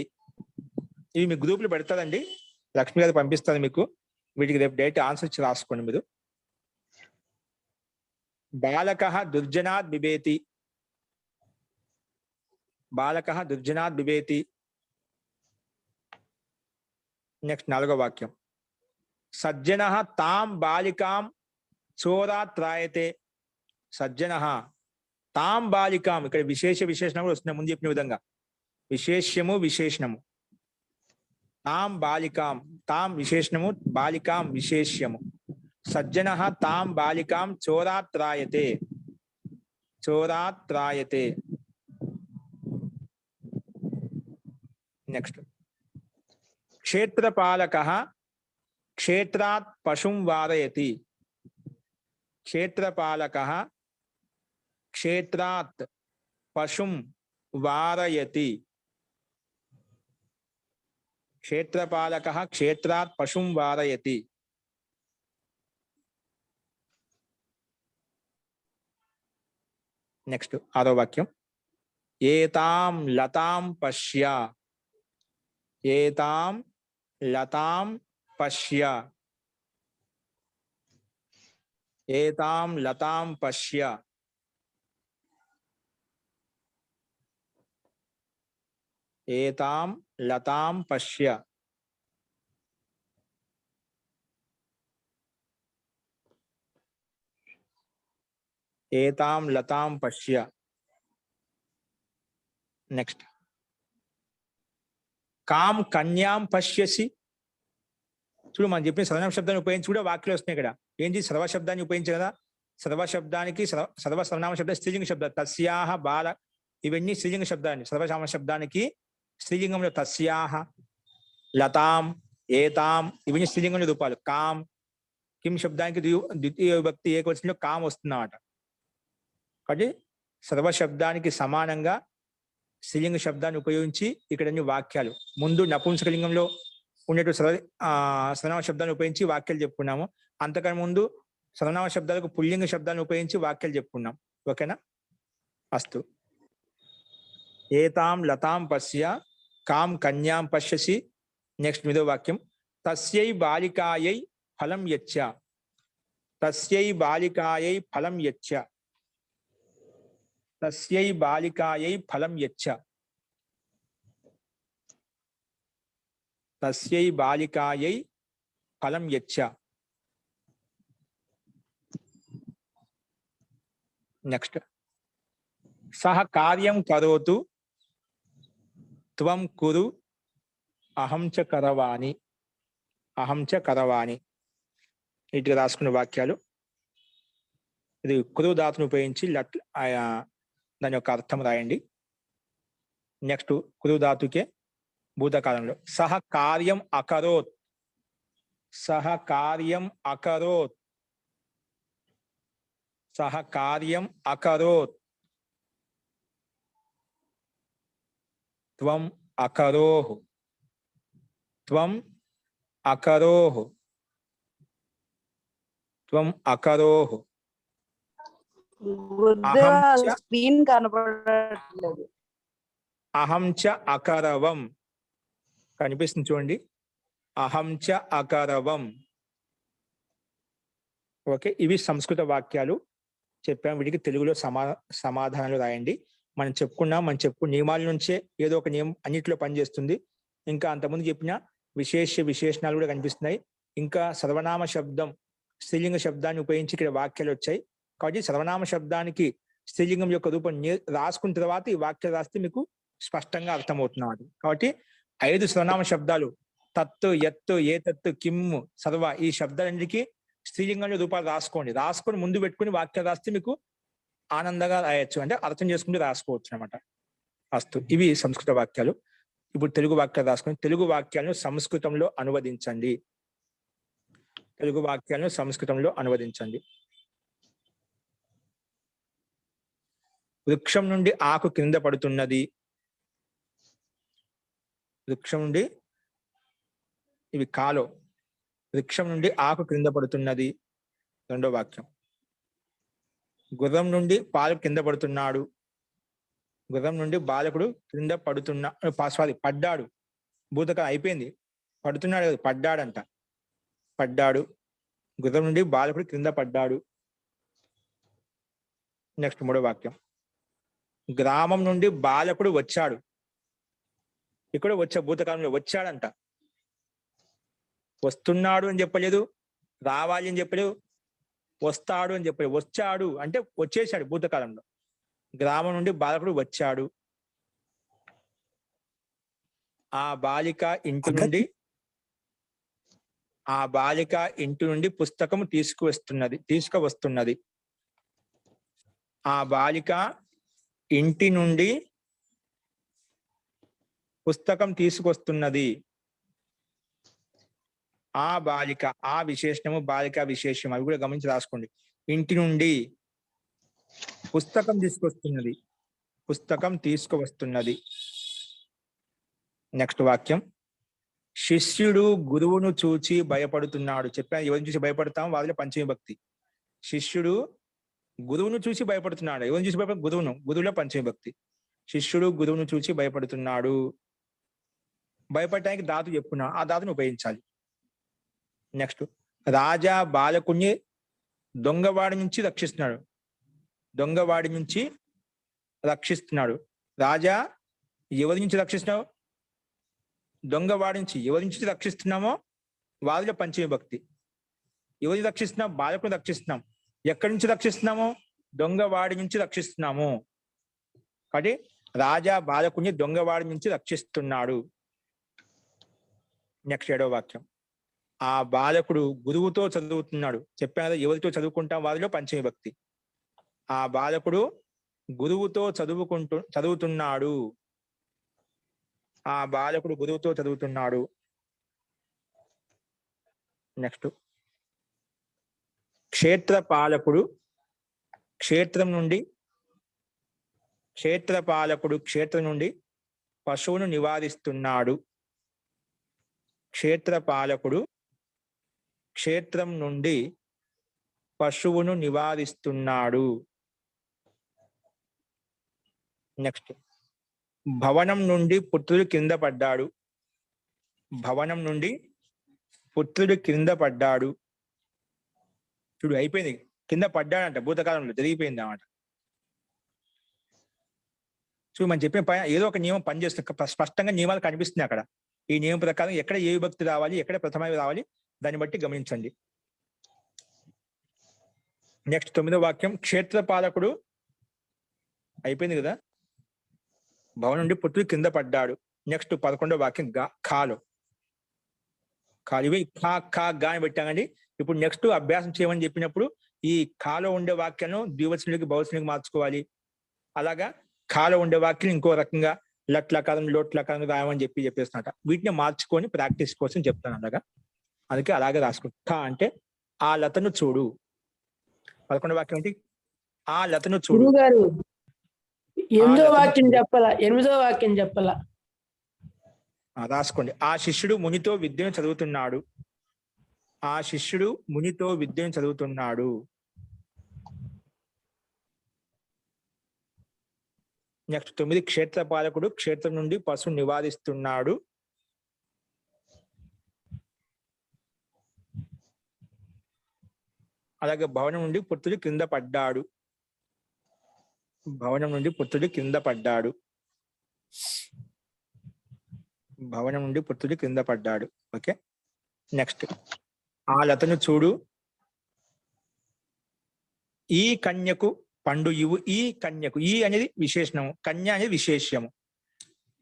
ఇవి మీ గ్రూపులు పెడతారండి, లక్ష్మి గారు పంపిస్తారు మీకు. వీటికి రేపు డైరెక్ట్ ఆన్సర్ ఇచ్చి రాసుకోండి మీరు. బాలకః దుర్జనాత్ బిభేతి. బాలకః దుర్జనాత్ బిభేతి. నెక్స్ట్ 4వ వాక్యం, సజ్జనః తాం బాలికాం చోరాత్ త్రాయతే. సజ్జనః తాం బాలికాం, ఇక్కడ విశేషణం కూడా వస్తుంది ముందు చెప్పిన విధంగా, విశేష్యము విశేషణము. తాం బాలికాం, తాం విశేషణము, బాలికాం విశేష్యము. సజ్జనః తాం బాలికాం చోరాత్ త్రాయతే. చోరాత్ త్రాయతే. నెక్స్ట్, క్షేత్రపాలకః క్షేత్రాత్ పశుం వారయతి. క్షేత్రపాలకః క్షేత్రాత్ పశుం వారయతి. క్షేత్రపాలకః క్షేత్రాత్ పశుం వారయతి. నెక్స్ట్ 6వ వాక్యం, ఏతాం లతాం పశ్య. ఏతాం లతాం పశ్య. ఏతాం లతాం పశ్య. ఏతాం లతాం పశ్య. ఏతాం లతాం పశ్య. నెక్స్ట్, కాం కన్యాం పశ్యసి. చూడు, మనం చెప్పిన సర్వనామ శబ్దాన్ని ఉపయోగించి కూడా వాక్యాలు వస్తున్నాయి ఇక్కడ. ఏంటి, సర్వశబ్దాన్ని ఉపయోగించారు కదా. సర్వశబ్దానికి సర్వసర్వనామ శబ్ద స్త్రీలింగ శబ్ద. తస్యాహ బాల, ఇవన్నీ స్త్రీలింగ శబ్దాన్ని. సర్వనామ శబ్దానికి స్త్రీలింగంలో తస్యాహ, లతాం, ఏతాం ఇవన్నీ స్త్రీలింగంలో రూపాలు. కాం, కిం శబ్దానికి ద్వితీయ విభక్తి ఏకవచనంలో కాం వస్తుందన్నమాట. కాబట్టి సర్వశబ్దానికి సమానంగా స్త్రీలింగ శబ్దాన్ని ఉపయోగించి ఇక్కడ వాక్యాలు. ముందు నపుంసకలింగంలో ఉండేటువంటి సర్వనామ శబ్దాన్ని ఉపయోగించి వాక్యాలు చెప్పుకున్నాము. అంతకన్నా ముందు సర్వనామ శబ్దాలకు పుల్లింగ శబ్దాన్ని ఉపయోగించి వాక్యాలు చెప్పుకున్నాం. ఓకేనా? అస్తు. ఏతాం లతాం పశ్య కాం కన్యాం పశ్యసి. నెక్స్ట్ 8వ వాక్యం, తస్యై బాలికాయై ఫలం యచ్చ. తస్యై బాలికాయై ఫలం యచ్చ. తస్యై బాలికాయై ఫలం యచ్చ. తస్యై బాలికాయై ఫలం యచ్చ. నెక్స్ట్, సహ కార్యం కరోతు త్వం కురు అహం చ కరవాణి. అహం చ కరవాణి. ఇటు రాసుకున్న వాక్యాలు. ఇది కురు ధాతును ఉపయోగించి దాని యొక్క అర్థం రాయండి. నెక్స్ట్, కురు ధాతుకే భూతకాలంలో సహ కార్యం అకరోత్. సహ కార్యం అకరోత్. సహ కార్యం అకరోత్. త్వం అకరోః. త్వం అకరోః. త్వం అకరోః. స్క్రీన్ కనపడట్లేదు. అహం చ అకరవం. కనిపిస్తుంది చూడండి, అహం చ అకరవం. ఓకే, ఇవి సంస్కృత వాక్యాలు చెప్పాం. వీటికి తెలుగులో సమాధానాలు రాయండి. మనం చెప్పుకున్న నియమాల నుంచే ఏదో ఒక నియమం అన్నిటిలో పనిచేస్తుంది. ఇంకా అంతకుముందు చెప్పిన విశేషణాలు కూడా కనిపిస్తున్నాయి. ఇంకా సర్వనామ శబ్దం స్త్రీలింగ శబ్దాన్ని ఉపయోగించి ఇక్కడ వాక్యాలు వచ్చాయి. కాబట్టి సర్వనామ శబ్దానికి స్త్రీలింగం యొక్క రూపం రాసుకున్న తర్వాత ఈ వాక్యాలు రాస్తే మీకు స్పష్టంగా అర్థమవుతున్నది. కాబట్టి 5 సర్వనామ శబ్దాలు తత్తు, ఎత్తు, ఏతత్తు, కిమ్ము, సర్వ, ఈ శబ్దాలన్నిటికీ స్త్రీలింగంలో రూపాలు రాసుకొని ముందు పెట్టుకుని వాక్యాలు రాస్తే మీకు ఆనందంగా రాయొచ్చు, అంటే అర్థం చేసుకుంటూ రాసుకోవచ్చు అనమాట. అస్తు. ఇవి సంస్కృత వాక్యాలు. ఇప్పుడు తెలుగు వాక్యాలు రాసుకొని తెలుగు వాక్యాలను సంస్కృతంలో అనువదించండి. తెలుగు వాక్యాలను సంస్కృతంలో అనువదించండి. వృక్షం నుండి ఆకు కింద పడుతున్నది. వృక్షం నుండి, ఇవి కాలో, వృక్షం నుండి ఆకు క్రింద పడుతున్నది. రెండో వాక్యం. గుర్రం నుండి పాలు కింద పడుతున్నాడు. గుర్రం నుండి బాలకుడు క్రింద పడ్డాడు. భూతకాలం అయిపోయింది. పడుతున్నాడు కదా, పడ్డాడంట. పడ్డాడు. గుర్రం నుండి బాలకుడు క్రింద పడ్డాడు. నెక్స్ట్ మూడో వాక్యం. గ్రామం నుండి బాలకుడు వచ్చాడు. ఇక్కడ భూతకాలంలో వచ్చాడంట. వస్తున్నాడు అని చెప్పలేదు, రావాలి అని చెప్పలేదు, వస్తాడు అని చెప్పలేదు. వచ్చాడు అంటే వచ్చేసాడు భూతకాలంలో. గ్రామం నుండి బాలకుడు వచ్చాడు. ఆ బాలిక ఇంటి నుండి పుస్తకము తీసుకువస్తున్నది. ఆ బాలిక ఇంటి నుండి పుస్తకం తీసుకొస్తున్నది. ఆ బాలిక, ఆ విశేషణము, బాలిక విశేషం, అవి కూడా గమనించి రాసుకోండి. ఇంటి నుండి పుస్తకం తీసుకువస్తున్నది. నెక్స్ట్ వాక్యం. శిష్యుడు గురువును చూచి భయపడుతున్నాడు. చెప్పాను, ఎవరిని చూసి భయపడతాం? వాళ్ళలో పంచమి భక్తి. శిష్యుడు గురువును చూసి భయపడుతున్నాడు. ఎవరిని చూసి భయపడ? గురువులో పంచమి భక్తి. శిష్యుడు గురువును చూసి భయపడుతున్నాడు. భయపడటానికి ధాతు చెప్పున్నా, ఆ ధాతుని ఉపయోగించాలి. నెక్స్ట్. రాజా బాలకుణ్ణి దొంగవాడి నుంచి రక్షిస్తున్నాడు. రాజా ఎవరి నుంచి రక్షిస్తున్నావు? దొంగవాడి నుంచి. ఎవరి నుంచి రక్షిస్తున్నామో వారిలో పంచమి భక్తి. ఎవరిని రక్షిస్తున్నాం? బాలకుని రక్షిస్తున్నాం. ఎక్కడి నుంచి రక్షిస్తున్నాము? దొంగవాడి నుంచి రక్షిస్తున్నాము. కాబట్టి రాజా బాలకుని దొంగవాడి నుంచి రక్షిస్తున్నాడు. నెక్స్ట్ 7వ వాక్యం. ఆ బాలకుడు గురువుతో చదువుతున్నాడు. చెప్పాను కదా, ఎవరితో చదువుకుంటాం? వారిలో పంచమి భక్తి. ఆ బాలకుడు గురువుతో చదువుతున్నాడు. ఆ బాలకుడు గురువుతో చదువుతున్నాడు. నెక్స్ట్. క్షేత్రపాలకుడు క్షేత్రం నుండి పశువును నివారిస్తున్నాడు. క్షేత్రపాలకుడు క్షేత్రం నుండి పశువును నివారిస్తున్నాడు. నెక్స్ట్. భవనం నుండి పుత్రుడు కింద పడ్డాడు. భవనం నుండి పుత్రుడు కింద పడ్డాడు. చూడు, అయిపోయింది. కింద పడ్డాడంట, భూతకాలంలో జరిగిపోయింది అన్నమాట. చూడు, మనం చెప్పిన పైన ఏదో ఒక నియమం పనిచేస్తుంది. స్పష్టంగా నియమాలు కనిపిస్తున్నాయి అక్కడ. ఈ నియమం ప్రకారం ఎక్కడ ఏ విభక్తి రావాలి, ఎక్కడ ప్రథమ రావాలి, దాన్ని బట్టి గమనించండి. నెక్స్ట్ 9వ వాక్యం. క్షేత్రపాలకుడు అయిపోయింది కదా. భవనం నుండి పుత్రుడు కింద పడ్డాడు. నెక్స్ట్ 11వ వాక్యం. కాలో ఇవి కా అని పెట్టామండి. ఇప్పుడు నెక్స్ట్ అభ్యాసం చేయమని చెప్పినప్పుడు ఈ కాలో ఉండే వాక్యాలను ద్వివచనుడికి బహువచనుడికి మార్చుకోవాలి. అలాగా కాలో ఉండే వాక్యం ఇంకో రకంగా లట్లకారం లోట్లకారం రాయమని చెప్పేస్తున్నట. వీటిని మార్చుకొని ప్రాక్టీస్ కోసం చెప్తాను. అందుకే అలాగే రాసుకుంటా. కా అంటే ఆ లతను చూడు. 11వ వాక్యం ఏంటి? ఆ లతను చూడు. 8వ వాక్యం చెప్పాలా? రాసుకోండి. ఆ శిష్యుడు మునితో విద్యను చదువుతున్నాడు. నెక్స్ట్ 9. క్షేత్రపాలకుడు క్షేత్రం నుండి పశువు నివారిస్తున్నాడు. అలాగే భవనం నుండి పుత్రుడు కింద పడ్డాడు. ఓకే. నెక్స్ట్. ఆ లతను చూడు. ఈ కన్యకు పండు ఇవ్వు. ఈ కన్యకు, ఈ అనేది విశేషణము, కన్య అనేది విశేషము.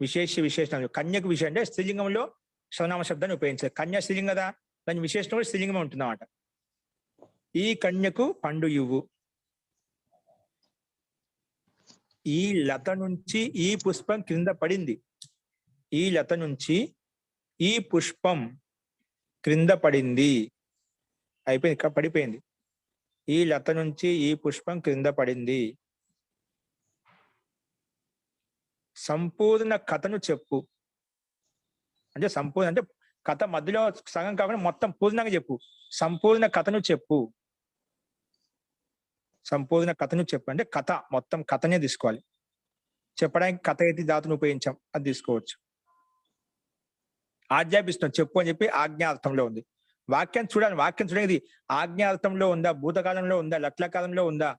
విశేషణం. కన్యకు విశేషం అంటే స్త్రీలింగంలో సర్వనామ శబ్దాన్ని ఉపయోగించాలి. కన్య స్త్రీలింగం కదా, దాని విశేషణం కూడా స్త్రీలింగం ఉంటుంది అన్నమాట. ఈ కన్యకు పండు ఇవ్వు. ఈ లత నుంచి ఈ పుష్పం క్రింద పడింది. ఈ లత నుంచి ఈ పుష్పం క్రింద పడింది. అయిపోయింది, ఇక్కడ పడిపోయింది. ఈ లత నుంచి ఈ పుష్పం క్రింద పడింది. సంపూర్ణ కథను చెప్పు. అంటే సంపూర్ణ అంటే కథ మధ్యలో సగం కాకుండా మొత్తం పూర్ణంగా చెప్పు. సంపూర్ణ కథను చెప్పు. సంపూర్ణ కథను చెప్పు అంటే కథ మొత్తం కథనే తీసుకోవాలి. చెప్పడానికి కథ అయితే ధాతును ఉపయోగించాం, అది తీసుకోవచ్చు. ఆజ్ఞాపిస్తున్నాం చెప్పు అని చెప్పి ఆజ్ఞార్థంలో ఉంది. వాక్యం చూడాలి, వాక్యం చూడేది ఆజ్ఞార్థంలో ఉందా, భూతకాలంలో ఉందా, లట్లకాలంలో ఉందా,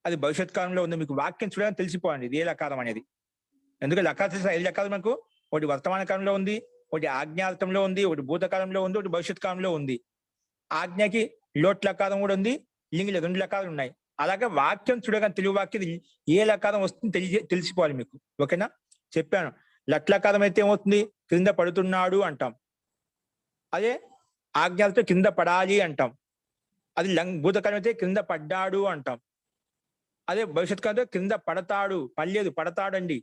అది భవిష్యత్ కాలంలో ఉందా, మీకు వాక్యం చూడాలని తెలిసిపోవాలి ఇది ఏ లకారం అనేది. ఎందుకంటే లకారం తెలిసిన 5 లకారాలు మనకు ఒకటి వర్తమాన కాలంలో ఉంది, ఒకటి ఆజ్ఞార్థంలో ఉంది, ఒకటి భూతకాలంలో ఉంది, ఒకటి భవిష్యత్ కాలంలో ఉంది. ఆజ్ఞకి లోట్ లకారం కూడా ఉంది, లింగిలో 2 లకారాలు ఉన్నాయి. అలాగే వాక్యం చూడగానే తెలుగు వాక్యం ఏ లకారం వస్తుంది తెలిసిపోవాలి మీకు. ఓకేనా? చెప్పాను. లట్లకారం అయితే ఏమవుతుంది, క్రింద పడుతున్నాడు అంటాం. అదే ఆజ్ఞలతో కింద పడాలి అంటాం. అది భూతకాలం అయితే క్రింద పడ్డాడు అంటాం. అదే భవిష్యత్ కాలంతో క్రింద పడతాడు, పడలేదు పడతాడు అండి.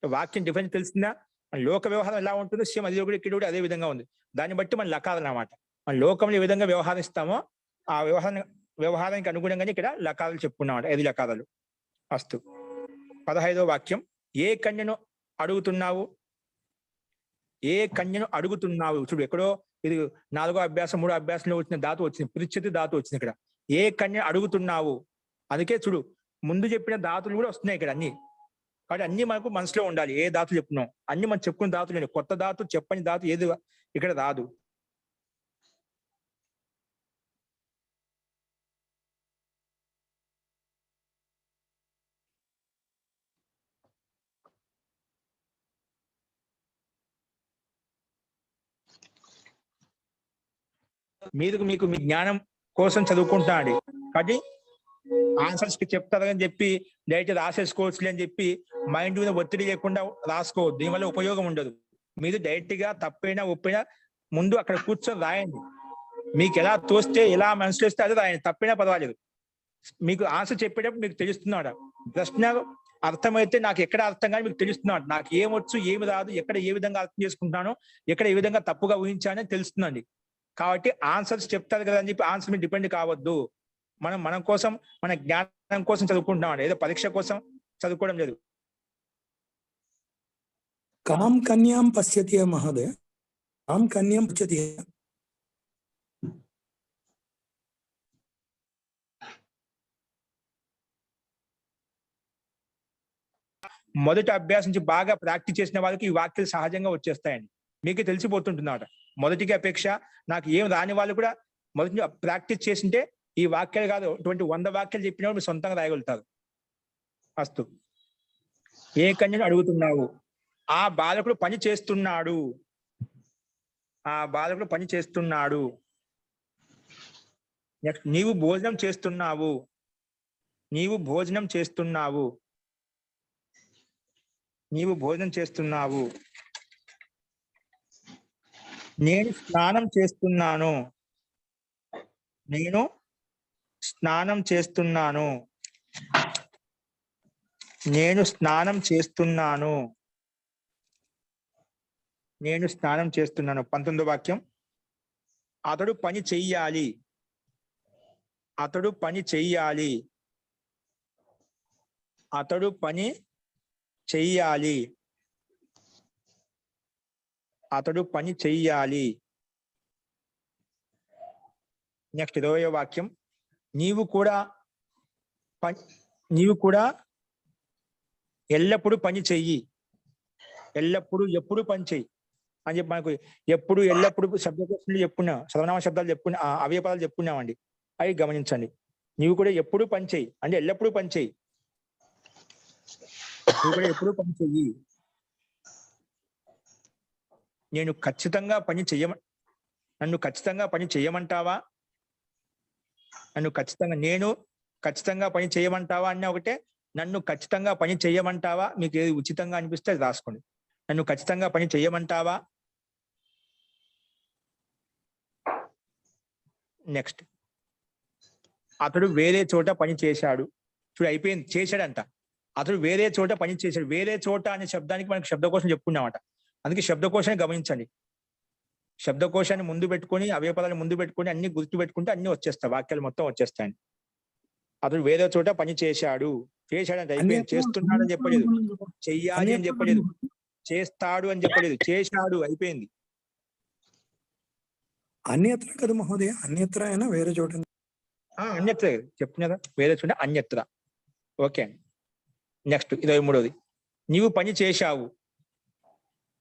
వాక్యం డిఫరెన్స్ తెలిసిందా? మన లోక వ్యవహారం ఎలా ఉంటుందో సేమ్ అది కూడా ఇక్కడ కూడా అదే విధంగా ఉంది. దాన్ని బట్టి మన లకారం అన్నమాట. మన లోకంలో ఏ విధంగా వ్యవహరిస్తామో ఆ వ్యవహారానికి అనుగుణంగానే ఇక్కడ లకారాలు చెప్పుకున్నామాట. 5 లకారాలు. అస్తు. 15వ వాక్యం. ఏ కన్యను అడుగుతున్నావు? ఏ కన్యను అడుగుతున్నావు? చూడు ఎక్కడో ఇది 4వ అభ్యాసం 3వ అభ్యాసంలో వచ్చిన ధాతు వచ్చింది, పృచ్ఛతి ధాతు వచ్చింది ఇక్కడ. ఏ కన్యను అడుగుతున్నావు? అందుకే చూడు ముందు చెప్పిన ధాతులు కూడా వస్తున్నాయి ఇక్కడ అన్ని. కాబట్టి అన్ని మనకు మనసులో ఉండాలి. ఏ ధాతులు చెప్తున్నాం అన్ని మనం చెప్పుకున్న ధాతులు. కొత్త ధాతు చెప్పని ధాతు ఏది ఇక్కడ రాదు. మీకు మీ జ్ఞానం కోసం చదువుకుంటానండి. కాబట్టి ఆన్సర్స్ కి చెప్తారని చెప్పి డైరెక్ట్ రాసేసుకోవచ్చులే అని చెప్పి మైండ్ మీద ఒత్తిడి లేకుండా రాసుకోవద్దు. దీనివల్ల ఉపయోగం ఉండదు. మీరు డైరెక్ట్ గా తప్పైనా ఒప్పైనా ముందు అక్కడ కూర్చొని రాయండి. మీకు ఎలా తోస్తే ఎలా మనసులో వస్తే అదే రాయండి, తప్పైనా పర్వాలేదు. మీకు ఆన్సర్ చెప్పేటప్పుడు మీకు తెలుస్తున్నాడు. ప్రశ్న అర్థమైతే నాకు ఎక్కడ అర్థం కానీ మీకు తెలుస్తున్నాడు. నాకు ఏమొచ్చు ఏమి రాదు, ఎక్కడ ఏ విధంగా అర్థం చేసుకుంటానో, ఎక్కడ ఏ విధంగా తప్పుగా ఊహించానని తెలుస్తుందండి. కాబట్టి ఆన్సర్స్ చెప్తారు కదా అని చెప్పి ఆన్సర్ మీద డిపెండ్ కావద్దు. మన కోసం మన జ్ఞానం కోసం చదువుకుంటున్నాం, ఏదో పరీక్ష కోసం చదువుకోవడం లేదు. కాం కన్యాం పశ్యతి మహోదయ. కాం కన్యాం పశ్యతి. మొదటి అభ్యాసం నుంచి బాగా ప్రాక్టీస్ చేసిన వాళ్ళకి ఈ వాక్యాలు సహజంగా వచ్చేస్తాయండి. మీకే తెలిసిపోతుంటున్నమాట. మొదటికి అపేక్ష నాకు ఏం రాని వాళ్ళు కూడా మొదటి ప్రాక్టీస్ చేసింటే ఈ వాక్యాలు కాదు 100 వాక్యాలు చెప్పినప్పుడు మీరు సొంతంగా రాయగలుగుతారు. అస్తు. ఏ కన్యను అడుగుతున్నావు? ఆ బాలకుడు పని చేస్తున్నాడు. ఆ బాలకుడు పని చేస్తున్నాడు. నెక్స్ట్ నీవు భోజనం చేస్తున్నావు. నీవు భోజనం చేస్తున్నావు. నీవు భోజనం చేస్తున్నావు. నేను స్నానం చేస్తున్నాను. నేను స్నానం చేస్తున్నాను. నేను స్నానం చేస్తున్నాను. నేను స్నానం చేస్తున్నాను. 19వ వాక్యం. అతడు పని చెయ్యాలి. అతడు పని చెయ్యాలి. అతడు పని చెయ్యాలి. అతడు పని చెయ్యాలి. నెక్స్ట్ 20వ వాక్యం. నీవు కూడా ఎల్లప్పుడూ పని చెయ్యి. ఎల్లప్పుడూ ఎప్పుడు పని చెయ్యి అని చెప్పి మనకు ఎప్పుడు ఎల్లప్పుడు శబ్దకోశాలు చెప్పుకున్నాం, సర్వనామ శబ్దాలు చెప్పుకున్నా, అవయ పదాలు చెప్పుకున్నామండి. అవి గమనించండి. నీవు కూడా ఎప్పుడు పని చెయ్యి అంటే ఎల్లప్పుడూ పని చెయ్యి. నువ్వు కూడా ఎప్పుడు పని చెయ్యి. నన్ను ఖచ్చితంగా పని చేయమంటావా? నేను ఖచ్చితంగా పని చేయమంటావా అన్న ఒకటే. నన్ను ఖచ్చితంగా పని చేయమంటావా? మీకు ఏది ఉచితంగా అనిపిస్తే అది రాసుకోండి. నన్ను ఖచ్చితంగా పని చేయమంటావా? నెక్స్ట్. అతడు వేరే చోట పని చేశాడు. చూడు అయిపోయింది, చేశాడంట. అతడు వేరే చోట పని చేశాడు. వేరే చోట అనే శబ్దానికి మనకి శబ్దకోశం చెప్పుకున్నామట. అందుకే శబ్దకోశాన్ని గమనించండి. శబ్దకోశాన్ని ముందు పెట్టుకొని, అవయవ పదాన్ని ముందు పెట్టుకొని అన్ని గుర్తు పెట్టుకుంటే అన్ని వచ్చేస్తాయి, వాక్యాలు మొత్తం వచ్చేస్తాయి. అతడు వేరే చోట పని చేశాడు. చేశాడంటే అయిపోయింది. చేస్తున్నాడని చెప్పలేదు, చెయ్యాలి అని చెప్పలేదు, చేస్తాడు అని చెప్పలేదు, చేశాడు అయిపోయింది. అన్యత్ర కదా మహోదయ, అన్యత్ర అయినా వేరే చోట. అన్యత్ర చెప్తున్నా కదా, వేరే చోట అన్యత్ర. ఓకే అండి. నెక్స్ట్ 23ది, నీవు పని చేశావు.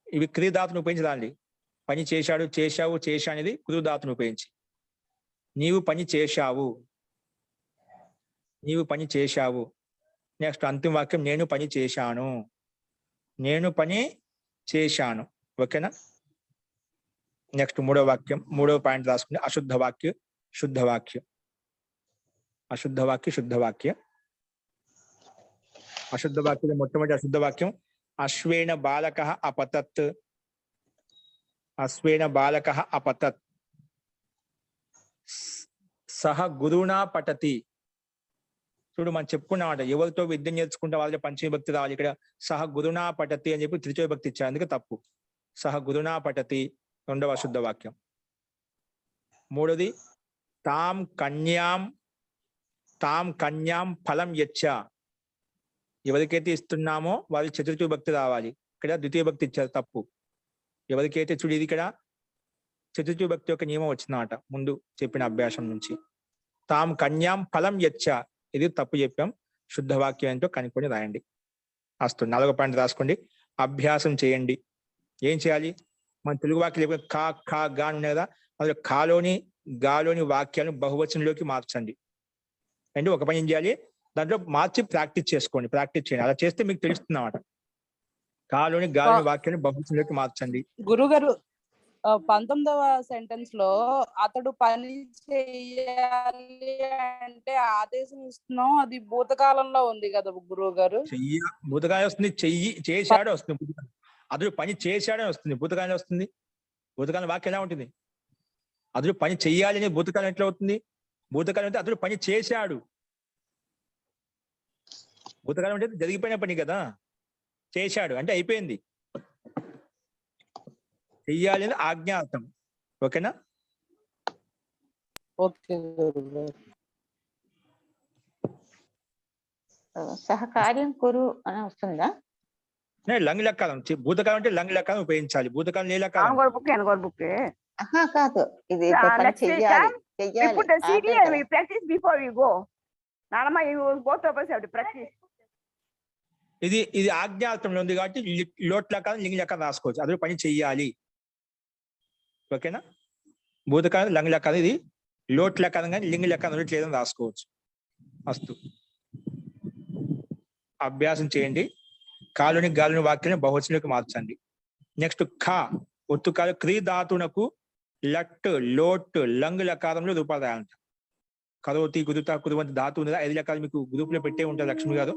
ఇవి క్రియధాతును ఉపయోగించి రాండి. పని చేశాడు, చేశావు, చేశా అనేది క్రియధాతును ఉపయోగించి. నీవు పని చేశావు, నీవు పని చేశావు. నెక్స్ట్ అంతిమ వాక్యం, నేను పని చేశాను, నేను పని చేశాను. ఓకేనా. నెక్స్ట్ 3వ వాక్యం, 3వ పాయింట్ రాసుకుని, అశుద్ధ వాక్య శుద్ధ వాక్య. అశుద్ధ వాక్య శుద్ధ వాక్య. అశుద్ధ వాక్యం, మొట్టమొదటి అశుద్ధ వాక్యం, అశ్వేన బాలక అపతత్. అశ్వేన బాలక అపతత్. సహ గురునా పఠతి. చూడు మనం చెప్పుకున్నామాట, ఎవరితో విద్య నేర్చుకుంటే వాళ్ళ పంచమీ భక్తి రావాలి. ఇక్కడ సహ గురునా పఠతి అని చెప్పి తృతీయ భక్తి ఇచ్చారు, అందుకే తప్పు. సహ గురునా పఠతి 2వ అశుద్ధ వాక్యం. 3వది, తాం కన్యాం ఫలం యచ్చ. ఎవరికైతే ఇస్తున్నామో వాళ్ళు చతుర్థి భక్తి రావాలి. ఇక్కడ ద్వితీయ భక్తి ఇచ్చారు, తప్పు. ఎవరికైతే చూడు, ఇది ఇక్కడ చతుర్థి భక్తి యొక్క నియమం వచ్చిందన్నమాట ముందు చెప్పిన అభ్యాసం నుంచి. తాం కన్యాం ఫలం యచ్చ, ఇది తప్పు చెప్పాం. శుద్ధ వాక్యం ఏంటో కనుక్కొని రాయండి. వస్తుంది 4వ పాయింట్ రాసుకోండి. అభ్యాసం చేయండి. ఏం చేయాలి? మన తెలుగు వాక్యాలు కా ఖా గా ఉన్నాయి కదా, అందులో కాలోని గాలోని వాక్యాలను బహువచనంలోకి మార్చండి. అంటే ఒక పని ఏం చేయాలి, దాంట్లో మార్చి ప్రాక్టీస్ చేసుకోండి, ప్రాక్టీస్ చేయండి. అలా చేస్తే మీకు తెలుస్తుంది అన్నమాట. కాలోని గాలోని వాక్యాన్ని బహువచనంలోకి మార్చండి. గురుగారు 19వ సెంటెన్స్ లో అతడు పని చెయ్యాలి అంటే ఆదేశం ఇస్తున్నాం, అది భూతకాలంలో ఉంది కదా గురువు గారు. భూతకాలం వస్తుంది, చేశాడు వస్తుంది. అతడు పని చేశాడని వస్తుంది, భూతకాలం వస్తుంది. భూతకాలం వాక్యం ఎలా ఉంటుంది? అతడు పని చెయ్యాలి అని భూతకాలం ఎట్లా అవుతుంది? భూతకాలం అంటే అతడు పని చేశాడు. భూతకాలం అంటే జరిగిపోయిన పని కదా, చేశాడు అంటే అయిపోయింది. చెయ్యాలి అని ఆజ్ఞార్థం. ఓకేనా. ఓకే. సహకార్యం కురు అని వస్తుందా? లంగ్ లెక్కాలం. భూతకాలం అంటే లంగ్ లెక్కాలం ఉపయోగించాలి. భూతకాలం ఏ లెక్కాలం? కాదు, ఇది పని చెయ్యాలి. ఇది ఆజ్ఞార్థంలో ఉంది కాబట్టి లోట్ లెక్కాలం లింగ్ లెక్కాలం రాసుకోవచ్చు. అదే పని చెయ్యాలి. ఓకేనా. భూతకాలం లంగ్ లెక్కాలం, ఇది లోట్ లెక్కాలం కానీ లింగ్ లెక్కాలం లేదని రాసుకోవచ్చు. అస్తు. అభ్యాసం చేయండి. కాలుని గాలిని వాక్యాన్ని బహువచనంలోకి మార్చండి. నెక్స్ట్ ఖా ఒత్తుకాలు క్రీధాతునకు లట్ లోట్ లంగ్ లకారంలో రూపాలు రాయాలంట. కరోతి కుదుత కుదువంటి ధాతు ఉంది, 5 లెక్కలు మీకు గ్రూప్ లో పెట్టే ఉంటారు లక్ష్మి గారు.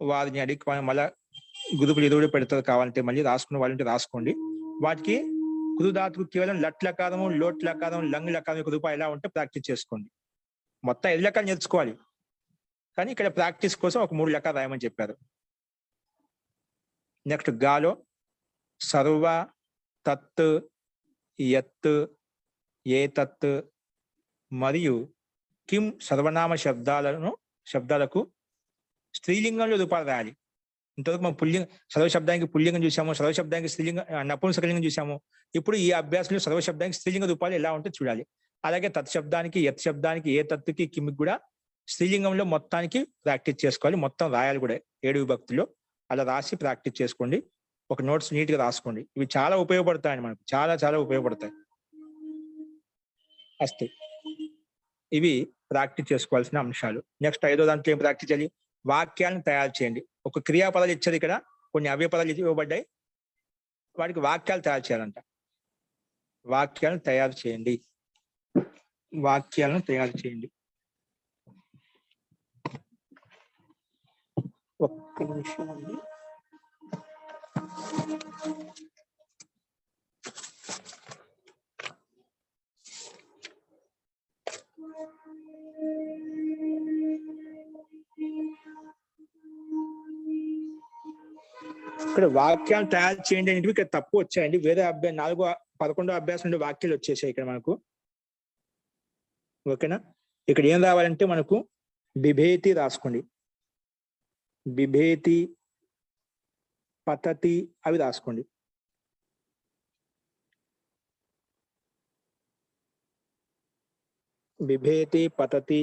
వారిని అడిగి మళ్ళీ గ్రూపులు ఎదురు పెడతారు, కావాలంటే మళ్ళీ రాసుకున్న వాళ్ళంటే రాసుకోండి. వాటికి కుదుధాతుకు కేవలం లట్ లకారము లోట్ లకారం లంగ్ లకారం యొక్క రూపాయి ఎలా ఉంటే ప్రాక్టీస్ చేసుకోండి. మొత్తం 5 లెక్కలు నేర్చుకోవాలి, కానీ ఇక్కడ ప్రాక్టీస్ కోసం ఒక 3 లెక్కలు రాయమని చెప్పారు. నెక్స్ట్ గాలో సర్వ తత్ యత్ ఏ తత్ మరియు కిం సర్వనామ శబ్దాలకు స్త్రీలింగంలో రూపాలు రాయాలి. ఇంతవరకు మనం సర్వశబ్దానికి పుల్లింగం చూసాము, సర్వశబ్దానికి స్త్రీలింగం నపుంసకలింగం చూసాము. ఇప్పుడు ఈ అభ్యాసంలో సర్వశబ్దానికి స్త్రీలింగ రూపాలు ఎలా ఉంటే చూడాలి. అలాగే తత్శబ్దానికి యత్ శబ్దానికి ఏ తత్తుకి కిమ్కి కూడా స్త్రీలింగంలో మొత్తానికి ప్రాక్టీస్ చేసుకోవాలి. మొత్తం రాయాలి కూడా 7 విభక్తుల్లో. అలా రాసి ప్రాక్టీస్ చేసుకోండి. ఒక నోట్స్ నీట్ గా రాసుకోండి. ఇవి చాలా ఉపయోగపడతాయండి, మనకు చాలా చాలా ఉపయోగపడతాయి. అస్తే ఇవి ప్రాక్టీస్ చేసుకోవాల్సిన అంశాలు. నెక్స్ట్ 5వ దాంట్లో ఏం ప్రాక్టీస్ చేయాలి? వాక్యాలను తయారు చేయండి. ఒక క్రియాపదాలు ఇచ్చారు, ఇక్కడ కొన్ని అవయవ పదాలు ఇవ్వబడ్డాయి, వాటికి వాక్యాలు తయారు చేయాలంట. వాక్యాలను తయారు చేయండి. వాక్యాలను తయారు చేయండి. ఒక్క నిమిషం అండి. ఇక్కడ వాక్యాలు తయారు చేయండి అనేటివి ఇక్కడ తప్పు వచ్చాయండి. వేరే 11వ అభ్యాసం నుండి వాక్యాలు వచ్చేసాయి ఇక్కడ మనకు. ఓకేనా? ఇక్కడ ఏం రావాలంటే మనకు బిభేతి రాసుకోండి. బిభేతి, పతతి అవి రాసుకోండి. బిభేతి, పతతి,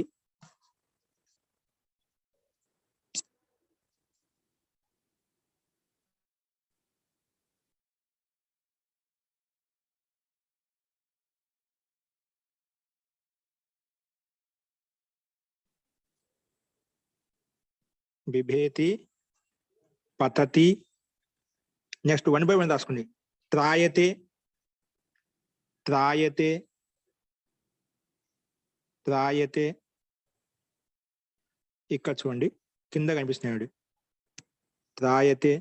బిభేతి, పతతి. నెక్స్ట్ 1 by 1 రాసుకోండి. త్రాయతే, త్రాయతే, త్రాయతే. ఇక్కడ చూడండి కింద కనిపిస్తున్నాడు. త్రాయతే,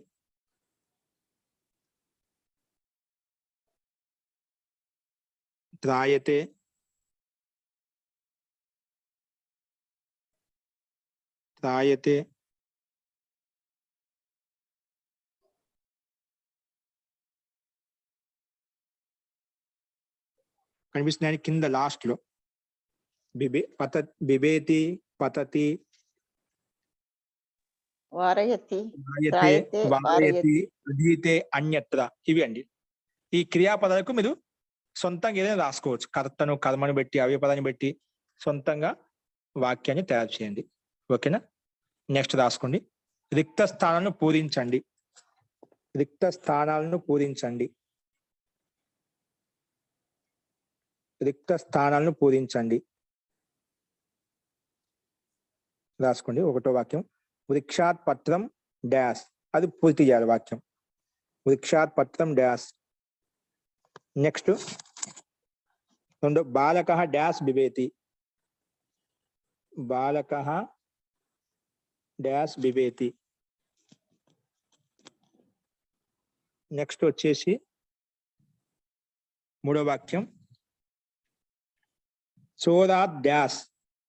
త్రాయతే, త్రాయతే, కనిపిస్తున్నాయి కింద లాస్ట్ లో. బిభేతి, పతతి, వారయతి, త్రాయతే, వారయతి, అధీతే, అన్యత్ర. ఇవి అండి. ఈ క్రియాపదాలకు మీరు సొంతంగా ఏదైనా రాసుకోవచ్చు. కర్తను, కర్మను బట్టి, అవ్యపదాన్ని బట్టి సొంతంగా వాక్యాన్ని తయారు చేయండి. ఓకేనా? నెక్స్ట్ రాసుకోండి. రిక్త స్థానాలను పూరించండి. రిక్త స్థానాలను పూరించండి. రిక్త స్థానాలను పూరించండి రాసుకోండి. 1వ వాక్యం వృక్షాత్ పత్రం డాష్. అది పూర్తి చేయాలి వాక్యం. వృక్షాత్ పత్రం డాష్. నెక్స్ట్ 2 బాలకః డాష్ బిభేతి. బాలకః డాష్ బిభేతి. నెక్స్ట్ వచ్చేసి 3వ వాక్యం చోరాత్ డాష్.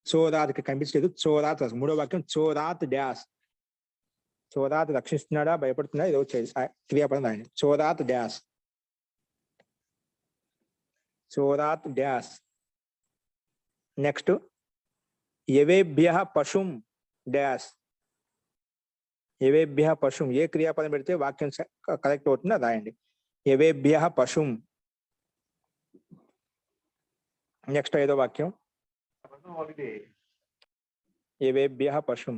చోరాత్ కనిపించలేదు. చోరాత్. 3వ వాక్యం చోరాత్ డాష్. చోరాత్ రక్షిస్తున్నాడా, భయపడుతున్నాడా, ఏదో క్రియాపదం రాయండి. చోరాత్ డాష్. చోరాత్ డాష్. నెక్స్ట్ యవేభ్యః పశుం డాష్. యవేభ్యః పశుం. ఏ క్రియాపదం పెడితే వాక్యం కరెక్ట్ అవుతుందో రాయండి. యవేభ్యః పశుం. నెక్స్ట్ 5వ వాక్యం యవేభ్యః పశుం.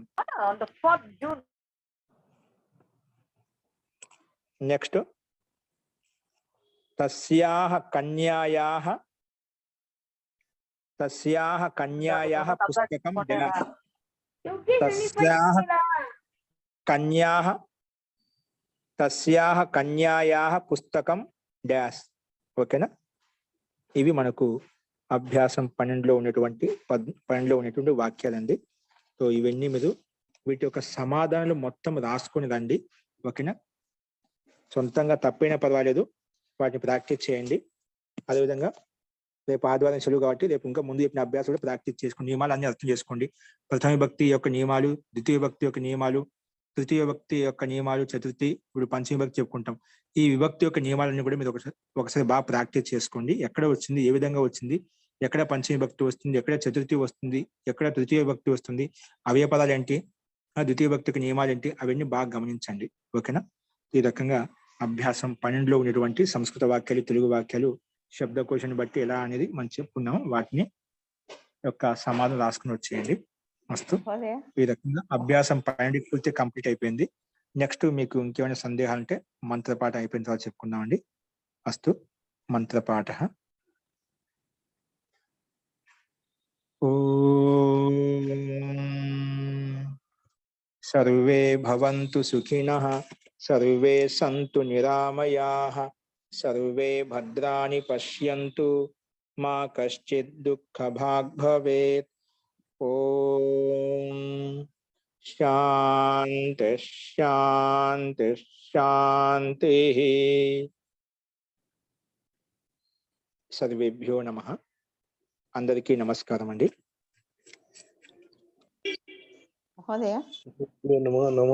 నెక్స్ట్ తస్యాః కన్యాయాః, తస్యాః కన్యాయాః పుస్తకం డాష్. తస్యాః కన్యాః, తస్యాః కన్యాయాః పుస్తకం డాష్. ఓకేనా? ఇవి మనకు అభ్యాసం 12లో ఉన్నటువంటి వాక్యాలండి. సో ఇవన్నీ మీరు వీటి యొక్క సమాధానాలు మొత్తం రాసుకొని రండి. ఓకేనా? సొంతంగా తప్పైనా పర్వాలేదు, వాటిని ప్రాక్టీస్ చేయండి. అదేవిధంగా రేపు ఆదివారం సెలవు కాబట్టి రేపు ఇంకా ముందు చెప్పిన అభ్యాసాలు ప్రాక్టీస్ చేసుకోండి. నియమాలు అన్ని అర్థం చేసుకోండి. ప్రథమ విభక్తి యొక్క నియమాలు, ద్వితీయ విభక్తి యొక్క నియమాలు, తృతీయ విభక్తి యొక్క నియమాలు, చతుర్థి, ఇప్పుడు పంచమ విభక్తి చెప్పుకుంటాం. ఈ విభక్తి యొక్క నియమాలన్నీ కూడా మీరు ఒకసారి బాగా ప్రాక్టీస్ చేసుకోండి. ఎక్కడ వచ్చింది, ఏ విధంగా వచ్చింది, ఎక్కడ పంచమ విభక్తి వస్తుంది, ఎక్కడ చతుర్థి వస్తుంది, ఎక్కడ తృతీయ విభక్తి వస్తుంది, అవయ పదాలు ఏంటి, ద్వితీయ విభక్తి యొక్క నియమాలు ఏంటి, అవన్నీ బాగా గమనించండి. ఓకేనా? ఈ రకంగా అభ్యాసం 12లో ఉన్నటువంటి సంస్కృత వాక్యాలు, తెలుగు వాక్యాలు, శబ్దకోశాన్ని బట్టి ఎలా అనేది మనం చెప్పుకున్నాము. వాటిని యొక్క సమాధానం రాసుకుని వచ్చేయండి. మస్తు. ఈ రకంగా అభ్యాసం 12 పూర్తి కంప్లీట్ అయిపోయింది. నెక్స్ట్ మీకు ఇంకేమైనా సందేహాలు ఉంటే మంత్రపాఠం అయిపోయిన తర్వాత చెప్పుకుందామండి. అస్తు. మంత్రపాఠ. ఓం సర్వే భవంతు సుఖినః, సర్వే సంతు నిరామయాః, సర్వే భద్రాణి పశ్యంతు, మా కశ్చిత్ దుఃఖభాగ్ భవేత్. ఓం శాంతి శాంతి శాంతి. సర్వేభ్యో నమః. అందరికీ నమస్కారం అండి. మహోదయ. నమో నమో.